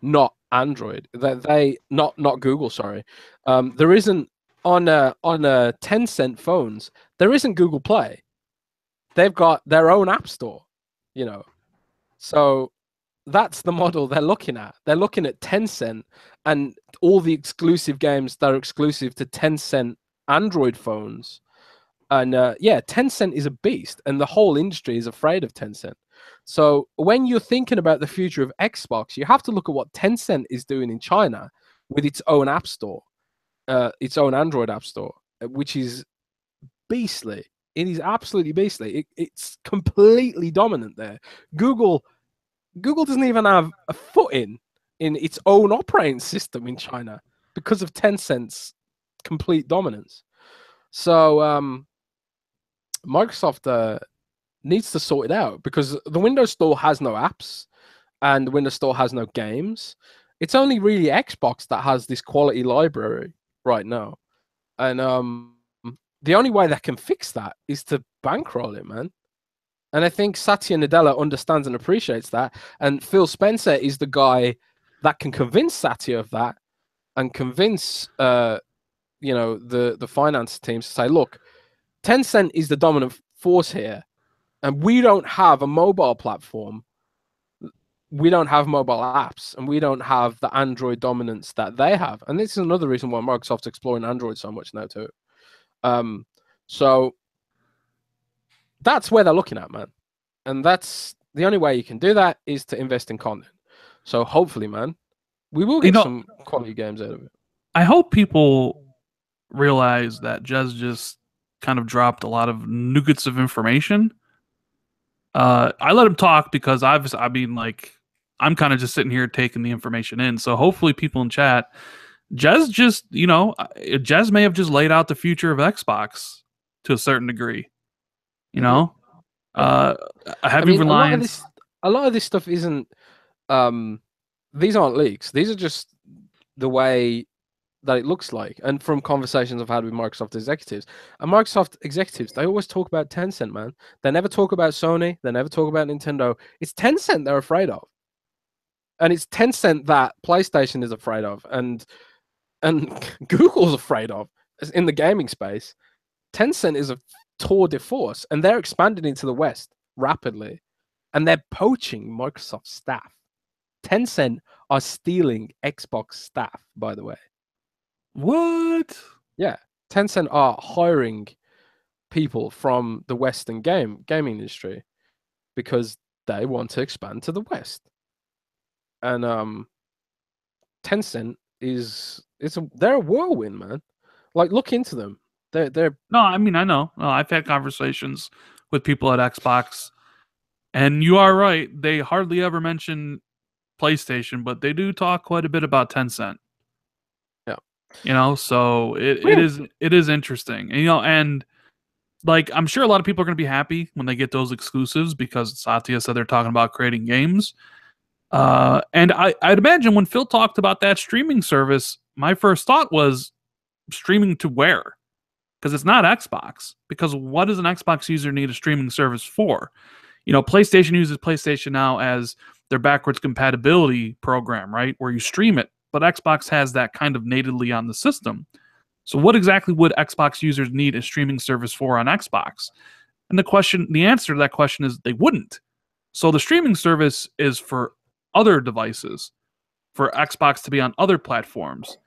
not Android. They not Google. Sorry, there isn't on Tencent phones. There isn't Google Play. They've got their own app store, you know. So that's the model they're looking at. They're looking at Tencent and all the exclusive games that are exclusive to Tencent Android phones. And yeah, Tencent is a beast, and the whole industry is afraid of Tencent. So when you're thinking about the future of Xbox, you have to look at what Tencent is doing in China with its own app store, its own Android app store, which is beastly. It is absolutely beastly. It's completely dominant there. Google doesn't even have a foot in its own operating system in China because of Tencent's complete dominance. So Microsoft needs to sort it out, because the Windows Store has no apps and the Windows Store has no games. It's only really Xbox that has this quality library right now. And the only way they can fix that is to bankroll it, man. And I think Satya Nadella understands and appreciates that. And Phil Spencer is the guy that can convince Satya of that, and convince the finance teams to say, look, Tencent is the dominant force here, and we don't have a mobile platform. We don't have mobile apps, and we don't have the Android dominance that they have. And this is another reason why Microsoft's exploring Android so much now too. So that's where they're looking at, man. And that's the only way you can do that, is to invest in content. So hopefully, man, we will get some quality games out of it. I hope people realize that Jez just kind of dropped a lot of nuggets of information. I let him talk because I'm kind of just sitting here taking the information in. So hopefully people in chat, Jez may have just laid out the future of Xbox to a certain degree. A reliance. A lot of this stuff isn't. These aren't leaks. These are just the way that it looks like, and from conversations I've had with Microsoft executives. And Microsoft executives, they always talk about Tencent, man. They never talk about Sony. They never talk about Nintendo. It's Tencent they're afraid of, and it's Tencent that PlayStation is afraid of, and Google's afraid of in the gaming space. Tencent is a tour de force, and they're expanding into the West rapidly, and they're poaching Microsoft staff. Tencent are stealing Xbox staff, by the way. What? Yeah, Tencent are hiring people from the Western gaming industry because they want to expand to the West. And Tencent they're a whirlwind, man. Like, look into them. They're No, I mean, I know. No, I've had conversations with people at Xbox, and you are right. They hardly ever mention PlayStation, but they do talk quite a bit about Tencent. So it is interesting. And like, I'm sure a lot of people are going to be happy when they get those exclusives, because Satya said they're talking about creating games. And I'd imagine when Phil talked about that streaming service, my first thought was streaming to where? Because it's not Xbox. Because what does an Xbox user need a streaming service for? PlayStation uses PlayStation Now as their backwards compatibility program, right, where you stream it. But Xbox has that kind of natively on the system. So what exactly would Xbox users need a streaming service for on Xbox? And the answer to that question is they wouldn't. So the streaming service is for other devices, for Xbox to be on other platforms.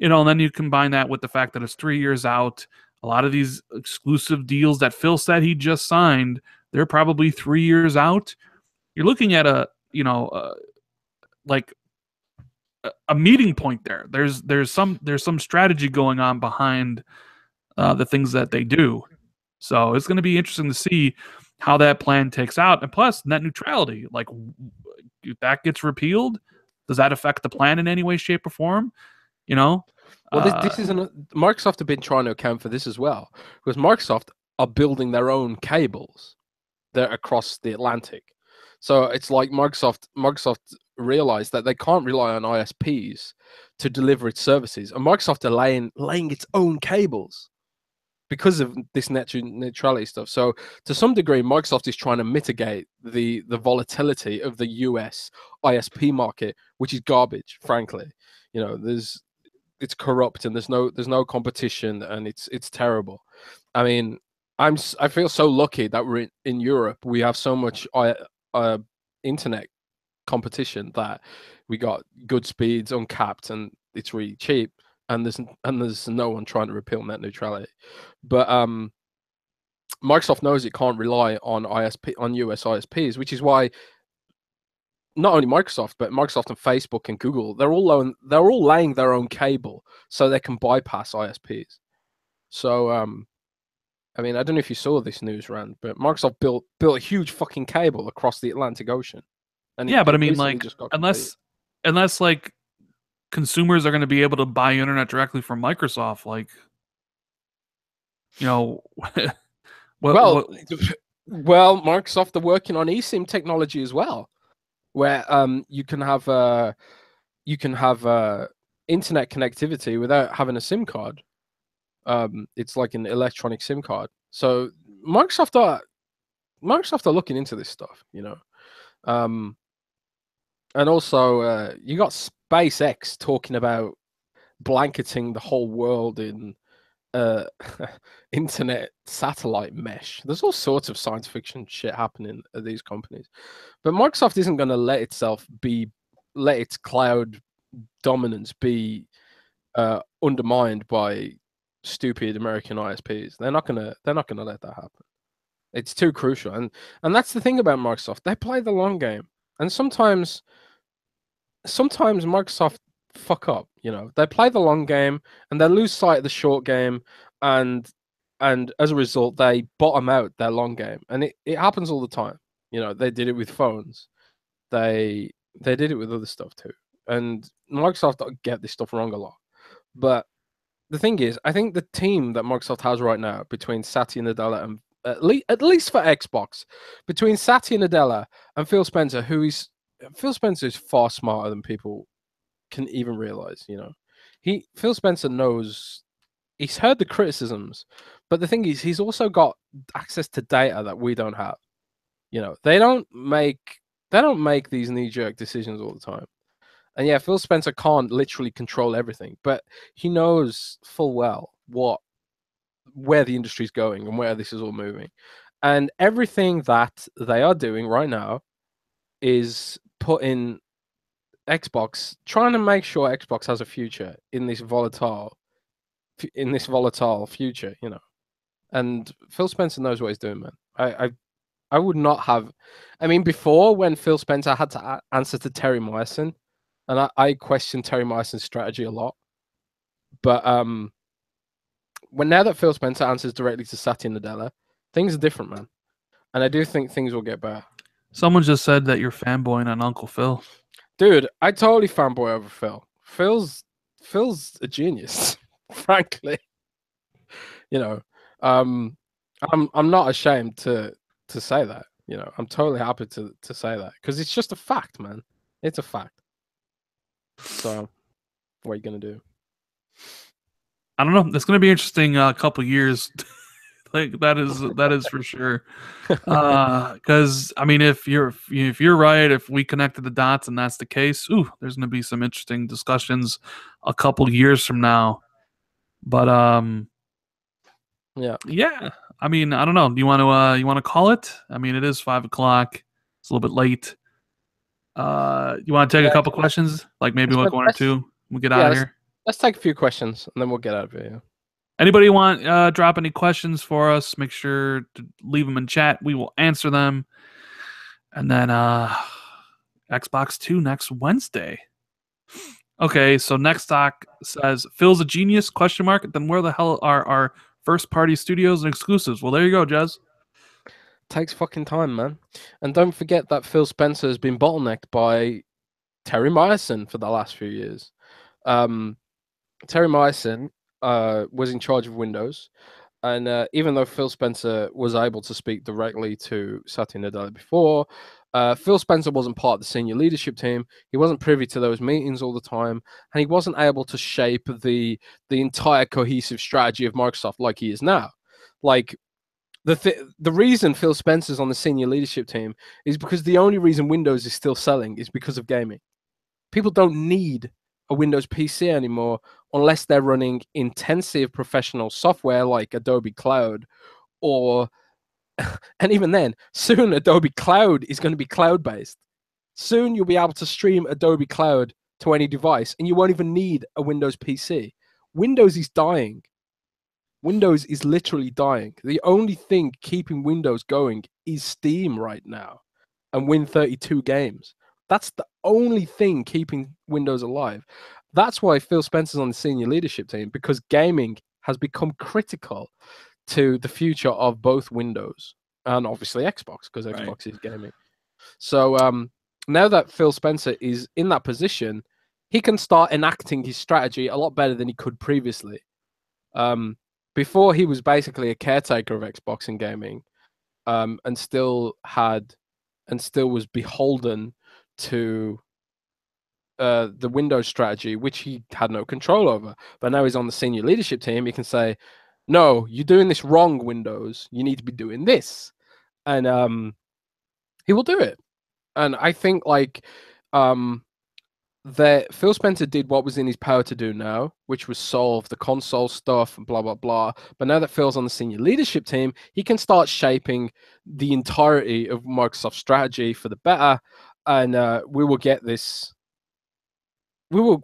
And then you combine that with the fact that it's 3 years out. A lot of these exclusive deals that Phil said he just signed, they're probably 3 years out. You're looking at like a meeting point there. There's some strategy going on behind the things that they do. So it's going to be interesting to see how that plan takes out. And plus, net neutrality, like if that gets repealed, does that affect the plan in any way, shape, or form? Well, this is Microsoft have been trying to account for this as well, because Microsoft are building their own cables there across the Atlantic. So it's like Microsoft realized that they can't rely on ISPs to deliver its services, and Microsoft are laying its own cables because of this net neutrality stuff. So to some degree, Microsoft is trying to mitigate the volatility of the US ISP market, which is garbage, frankly. It's corrupt and there's no competition and it's terrible. I mean, I feel so lucky that we're in Europe. We have so much internet competition that we got good speeds, uncapped, and it's really cheap. And there's no one trying to repeal net neutrality. But Microsoft knows it can't rely on US ISPs, which is why not only Microsoft, but Microsoft and Facebook and Google, they're all laying their own cable so they can bypass ISPs. So, I mean, I don't know if you saw this news, Rand, but Microsoft built a huge fucking cable across the Atlantic Ocean. And yeah, but I mean, like, unless like consumers are going to be able to buy internet directly from Microsoft, like, well, Microsoft are working on eSIM technology as well, where you can have internet connectivity without having a SIM card. It's like an electronic SIM card. So Microsoft are looking into this stuff, and also you got SpaceX talking about blanketing the whole world in internet satellite mesh. There's all sorts of science fiction shit happening at these companies, but Microsoft isn't going to let its cloud dominance be undermined by stupid American ISPs. They're not gonna let that happen. It's too crucial, and that's the thing about Microsoft. They play the long game, and sometimes Microsoft fuck up. They play the long game and they lose sight of the short game, and as a result, they bottom out their long game, and it happens all the time. They did it with phones. They did it with other stuff too, and Microsoft get this stuff wrong a lot. But the thing is, I think the team that Microsoft has right now, between Satya Nadella and at least for Xbox, between Satya Nadella and Phil Spencer, Phil Spencer is far smarter than people can even realize. Phil Spencer knows. He's heard the criticisms, but the thing is, he's also got access to data that we don't have. They don't make these knee-jerk decisions all the time. And yeah, Phil Spencer can't literally control everything, but he knows full well where the industry's going and where this is all moving. And everything that they are doing right now is putting Xbox, trying to make sure Xbox has a future in this volatile future, And Phil Spencer knows what he's doing, man. I would not have. I mean, before, when Phil Spencer had to answer to Terry Myerson, and I question Terry Meyerson's strategy a lot, but now that Phil Spencer answers directly to Satya Nadella, things are different, man. And I do think things will get better. Someone just said that you're fanboying on Uncle Phil. Dude, I totally fanboy over Phil. Phil's a genius, frankly. I'm not ashamed to say that. I'm totally happy to say that, because it's just a fact, man. It's a fact. So, what are you gonna do? I don't know. It's gonna be interesting. A couple years. Like that is for sure. Because I mean, if you're right, if we connected the dots and that's the case, ooh, there's going to be some interesting discussions a couple years from now. But Yeah. yeah. I mean, I don't know. Do you want to call it? I mean, it is 5 o'clock. It's a little bit late. You want to take a Yeah. couple questions, like maybe like one or two? We'll get out Yeah. of here. Let's take a few questions and then we'll get out of here. Anybody want drop any questions for us? Make sure to leave them in chat. We will answer them. And then Xbox 2 next Wednesday. Okay, so next doc says Phil's a genius question mark. Then where the hell are our first party studios and exclusives? Well, there you go, Jez. Takes fucking time, man. And don't forget that Phil Spencer has been bottlenecked by Terry Myerson for the last few years. Terry Myerson was in charge of Windows, and even though Phil Spencer was able to speak directly to Satya Nadella before, Phil Spencer wasn't part of the senior leadership team. He wasn't privy to those meetings all the time, and he wasn't able to shape the entire cohesive strategy of Microsoft like he is now. Like the reason Phil Spencer's on the senior leadership team is because the only reason Windows is still selling is because of gaming. People don't need a Windows PC anymore unless they're running intensive professional software like Adobe Cloud or and even then, soon Adobe Cloud is going to be cloud-based. Soon you'll be able to stream Adobe Cloud to any device and you won't even need a Windows PC. Windows is dying. Windows is literally dying. The only thing keeping Windows going is Steam right now and Win32 games. That's the only thing keeping Windows alive. That's why Phil Spencer's on the senior leadership team, because gaming has become critical to the future of both Windows and obviously Xbox, because Xbox is gaming. So now that Phil Spencer is in that position, he can start enacting his strategy a lot better than he could previously. Before, he was basically a caretaker of Xbox and gaming, and still was beholden to the Windows strategy, which he had no control over. But now he's on the senior leadership team. He can say, "No, you're doing this wrong, Windows. You need to be doing this," and he will do it. And I think that Phil Spencer did what was in his power to do now, which was solve the console stuff and blah, blah, blah. But now that Phil's on the senior leadership team, he can start shaping the entirety of Microsoft's strategy for the better. And we will get this. We'll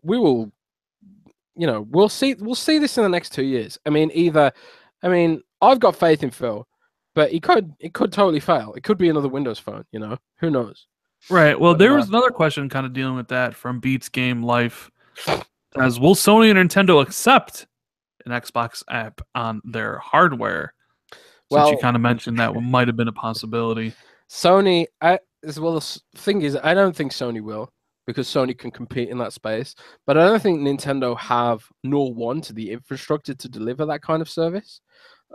see this in the next 2 years. I mean, I've got faith in Phil, but it could totally fail. It could be another Windows phone, who knows? Right. Well, there was another question kind of dealing with that from Beats Game Life. As will Sony and Nintendo accept an Xbox app on their hardware? Since you kind of mentioned that might have been a possibility. Sony, the thing is, I don't think Sony will, because Sony can compete in that space. But I don't think Nintendo have nor want the infrastructure to deliver that kind of service.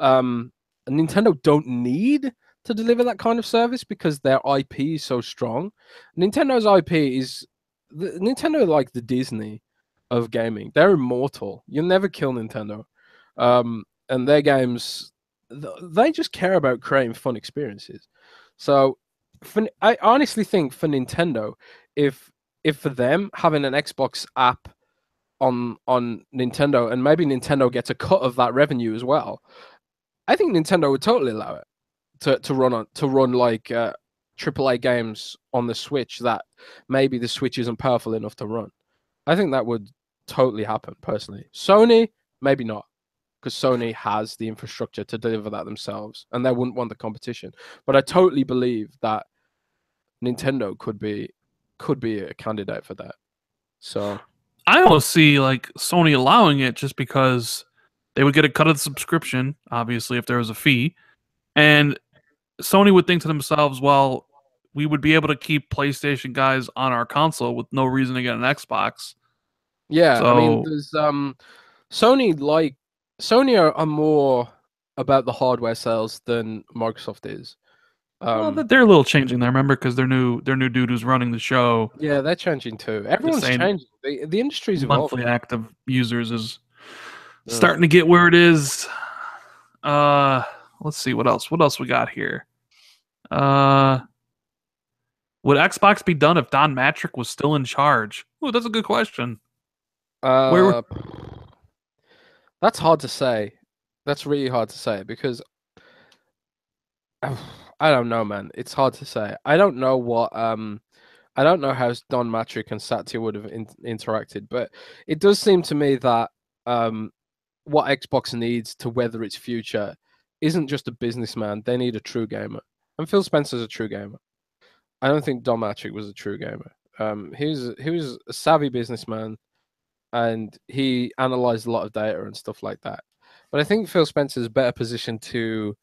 Nintendo don't need to deliver that kind of service because their IP is so strong. Nintendo's IP is Nintendo like the Disney of gaming. They're immortal. You'll never kill Nintendo. And their games, they just care about creating fun experiences. So I honestly think for Nintendo, if for them having an Xbox app on Nintendo, and maybe Nintendo gets a cut of that revenue as well, I think Nintendo would totally allow it to run like AAA games on the Switch that maybe the Switch isn't powerful enough to run. I think that would totally happen personally. Sony, maybe not, because Sony has the infrastructure to deliver that themselves, and they wouldn't want the competition. But I totally believe that Nintendo could be a candidate for that. So I almost see like Sony allowing it just because they would get a cut of the subscription, obviously, if there was a fee, and Sony would think to themselves, well, we would be able to keep PlayStation guys on our console with no reason to get an Xbox. Yeah, so, I mean, there's Sony are more about the hardware sales than Microsoft is. Well, they're a little changing there, remember, because their new dude who's running the show. Yeah, they're changing too. Everyone's changing. The industry's evolving. Monthly active users is starting to get where it is. let's see what else. What else we got here? Uh, would Xbox be done if Don Matrick was still in charge? Oh, that's a good question. Where? Uh, that's hard to say. That's really hard to say because I don't know, man. It's hard to say. I don't know what I don't know how Don Matrick and Satya would have interacted, but it does seem to me that what Xbox needs to weather its future isn't just a businessman. They need a true gamer, and Phil Spencer's a true gamer. I don't think Don Matrick was a true gamer. He was a savvy businessman, and he analyzed a lot of data and stuff like that. But I think Phil Spencer's better positioned to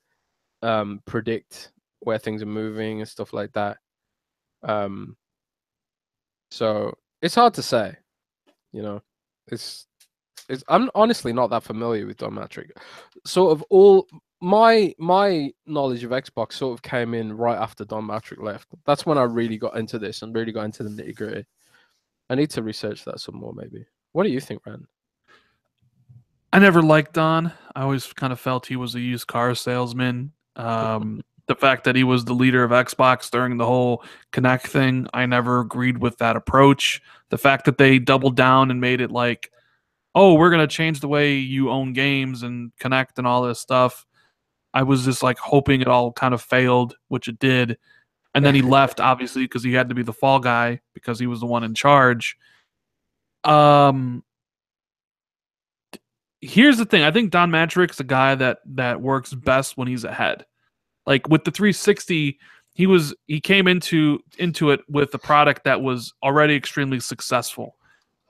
predict where things are moving and stuff like that. Um, so it's hard to say, you know. It's I'm honestly not that familiar with Don Matrick. Sort of all my knowledge of Xbox sort of came in right after Don Matrick left. That's when I really got into this and really got into the nitty gritty. I need to research that some more, maybe. What do you think, Rand? I never liked Don. I always kind of felt he was a used car salesman. The fact that he was the leader of Xbox during the whole Connect thing, I never agreed with that approach. The fact that they doubled down and made it like, oh, we're going to change the way you own games and Connect and all this stuff. I was just like hoping it all kind of failed, which it did. And then he left, obviously, because he had to be the fall guy because he was the one in charge. Here's the thing. I think Don Matrick's a guy that works best when he's ahead. Like with the 360, he came into it with a product that was already extremely successful,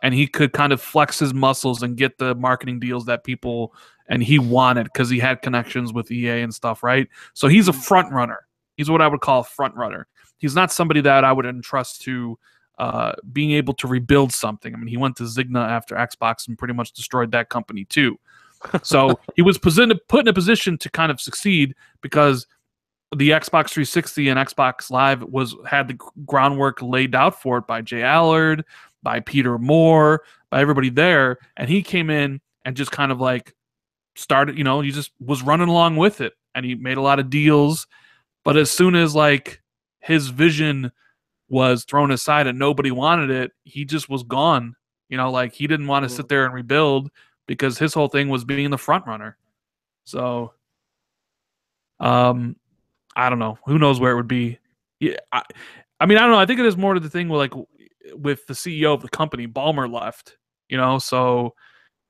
and he could kind of flex his muscles and get the marketing deals that people and he wanted because he had connections with EA and stuff, right? So he's a front runner. He's what I would call a front runner. He's not somebody that I would entrust to being able to rebuild something. I mean, he went to Zigna after Xbox and pretty much destroyed that company too. So he was put in a position to kind of succeed because the Xbox 360 and Xbox Live had the groundwork laid out for it by Jay Allard, by Peter Moore, by everybody there, and he came in and just kind of like started, he just was running along with it, and he made a lot of deals. But as soon as like his vision was thrown aside and nobody wanted it, he just was gone. Like he didn't want to sit there and rebuild because his whole thing was being the front runner. So, I don't know. Who knows where it would be? Yeah, I mean, I don't know. I think it is more to the thing with the CEO of the company, Ballmer left. So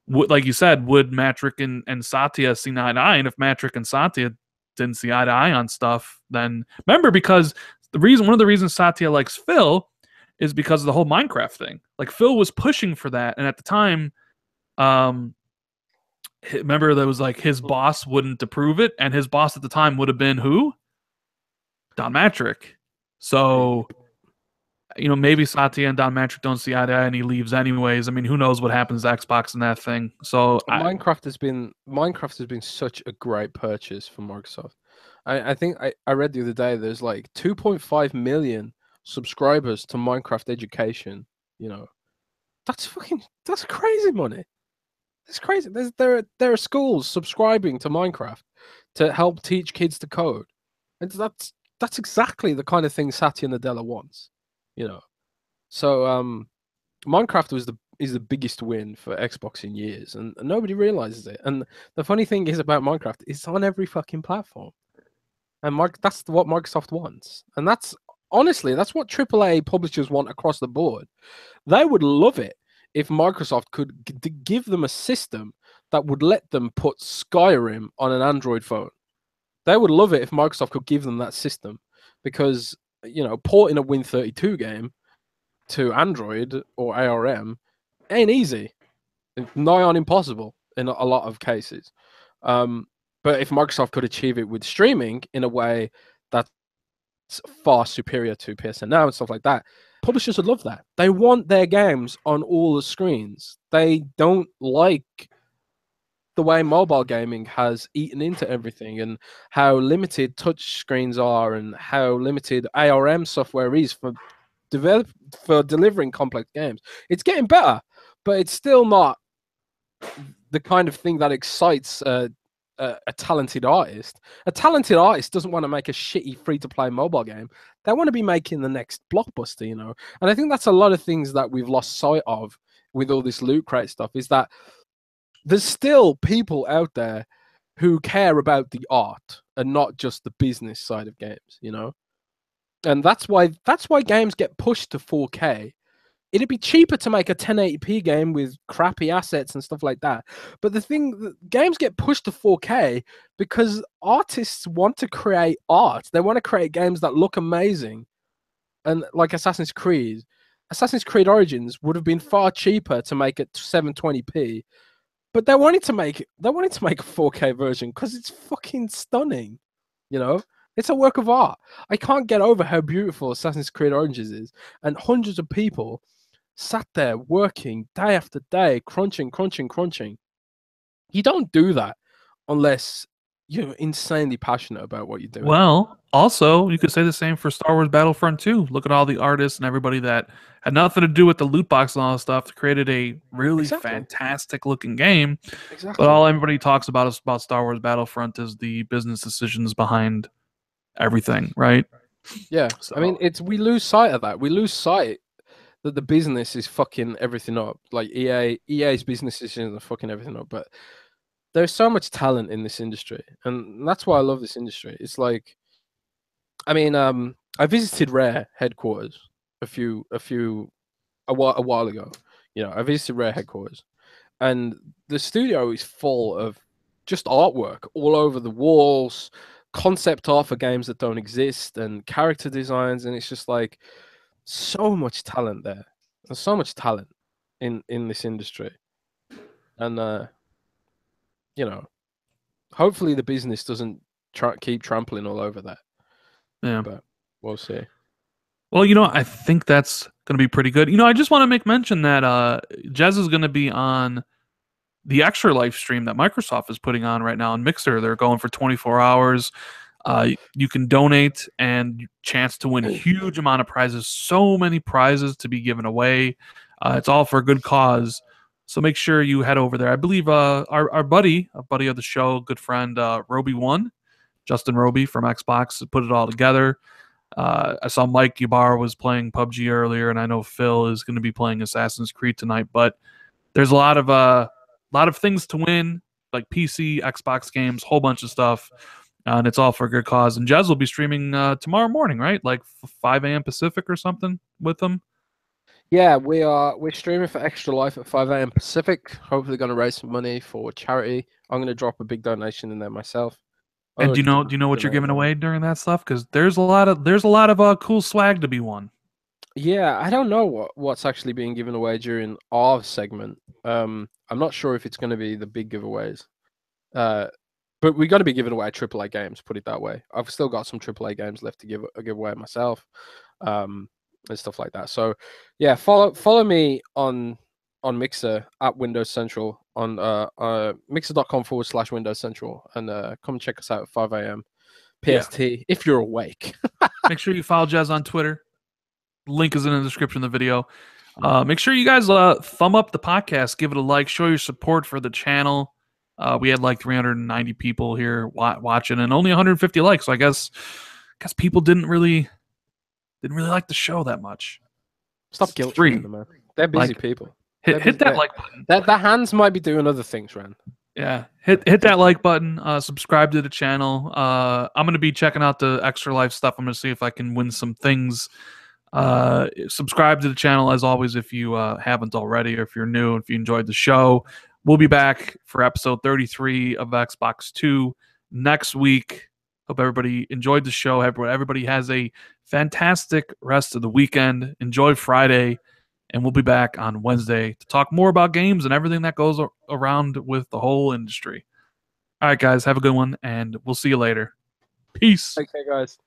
like you said, would Matrick and Satya see eye to eye? And if Matrick and Satya didn't see eye to eye on stuff, then remember, because one of the reasons Satya likes Phil is because of the whole Minecraft thing. Like Phil was pushing for that, and at the time, remember there was like his boss wouldn't approve it, and his boss at the time would have been who? Don Matrick. So, maybe Satya and Don Matrick don't see eye to eye and he leaves anyways. I mean, who knows what happens to Xbox and that thing. So Minecraft has been such a great purchase for Microsoft. I think I read the other day there's like 2.5 million subscribers to Minecraft Education. That's crazy money. That's crazy. There are schools subscribing to Minecraft to help teach kids to code. And that's exactly the kind of thing Satya Nadella wants. So Minecraft is the biggest win for Xbox in years, and nobody realizes it. And the funny thing is about Minecraft, it's on every fucking platform, and that's what Microsoft wants. And that's honestly, that's what AAA publishers want across the board. They would love it if Microsoft could give them a system that would let them put Skyrim on an Android phone. They would love it if Microsoft could give them that system, because porting a Win32 game to Android or ARM ain't easy. It's nigh on impossible in a lot of cases. But if Microsoft could achieve it with streaming in a way that's far superior to PSN Now and stuff like that, publishers would love that. They want their games on all the screens. They don't like the way mobile gaming has eaten into everything and how limited touch screens are and how limited ARM software is for delivering complex games. It's getting better, but it's still not the kind of thing that excites a talented artist. A talented artist doesn't want to make a shitty free-to-play mobile game. They want to be making the next blockbuster, you know. And I think that's a lot of things that we've lost sight of with all this loot crate stuff. Is that there's still people out there who care about the art and not just the business side of games, you know. And that's why games get pushed to 4K. It'd be cheaper to make a 1080p game with crappy assets and stuff like that. But the thing, games get pushed to 4K because artists want to create art. They want to create games that look amazing. And like Assassin's Creed Origins would have been far cheaper to make at 720p. But they wanted to make a 4K version because it's fucking stunning. You know? It's a work of art. I can't get over how beautiful Assassin's Creed Origins is. And hundreds of people sat there working day after day, crunching. You don't do that unless you're insanely passionate about what you're doing. Well, also, you could say the same for Star Wars Battlefront 2. Look at all the artists and everybody that had nothing to do with the loot box and all that stuff, created a really fantastic looking game. Exactly. But all everybody talks about Star Wars Battlefront is the business decisions behind everything, right? Yeah. So, I mean, we lose sight of that. We lose sight that the business is fucking everything up. Like EA's business decisions are fucking everything up. But there's so much talent in this industry, and that's why I love this industry. It's like, I mean, I visited Rare headquarters a while ago. You know, I visited Rare headquarters, and the studio is full of just artwork all over the walls, concept art for games that don't exist, and character designs, and it's just like so much talent there. There's so much talent in this industry, and you know, hopefully the business doesn't keep trampling all over that. yeah, But we'll see. Well, you know, I think that's going to be pretty good. You know, I just want to make mention that Jez is going to be on the extra live stream that Microsoft is putting on right now on Mixer. They're going for 24 hours. You can donate and chance to win a huge amount of prizes. So many prizes to be given away. It's all for a good cause. So make sure you head over there. I believe our buddy, a buddy of the show, good friend, Roby1, Justin Roby from Xbox, put it all together. I saw Mike Ybarra was playing PUBG earlier, and I know Phil is going to be playing Assassin's Creed tonight. But there's a lot of things to win, like PC, Xbox games, whole bunch of stuff. And it's all for a good cause. And Jez will be streaming tomorrow morning, right? Like 5 a.m. Pacific or something with them. Yeah, we're streaming for Extra Life at 5 a.m. Pacific. Hopefully, going to raise some money for charity. I'm going to drop a big donation in there myself. And do you know what you're giving away during that stuff? Because there's a lot of cool swag to be won. Yeah, I don't know what's actually being given away during our segment. I'm not sure if it's going to be the big giveaways. But we're going to be giving away AAA games, put it that way. I've still got some AAA games left to give away myself, and stuff like that. So, yeah, follow me on Mixer at Windows Central on mixer.com/Windows Central, and come check us out at 5 a.m. PST if you're awake. Make sure you follow Jez on Twitter. Link is in the description of the video. Make sure you guys thumb up the podcast, give it a like, show your support for the channel. We had like 390 people here watching, and only 150 likes. So I guess people didn't really like the show that much. Stop guilt tripping them, man. They're busy people. Hit that like button. Their hands might be doing other things, Ren. Yeah, hit that like button. Subscribe to the channel. I'm gonna be checking out the Extra Life stuff. I'm gonna see if I can win some things. Subscribe to the channel as always if you haven't already, or if you're new, if you enjoyed the show. We'll be back for episode 33 of Xbox 2 next week. Hope everybody enjoyed the show. Everybody has a fantastic rest of the weekend. Enjoy Friday, and we'll be back on Wednesday to talk more about games and everything that goes around with the whole industry. All right, guys, have a good one, and we'll see you later. Peace. Okay, guys.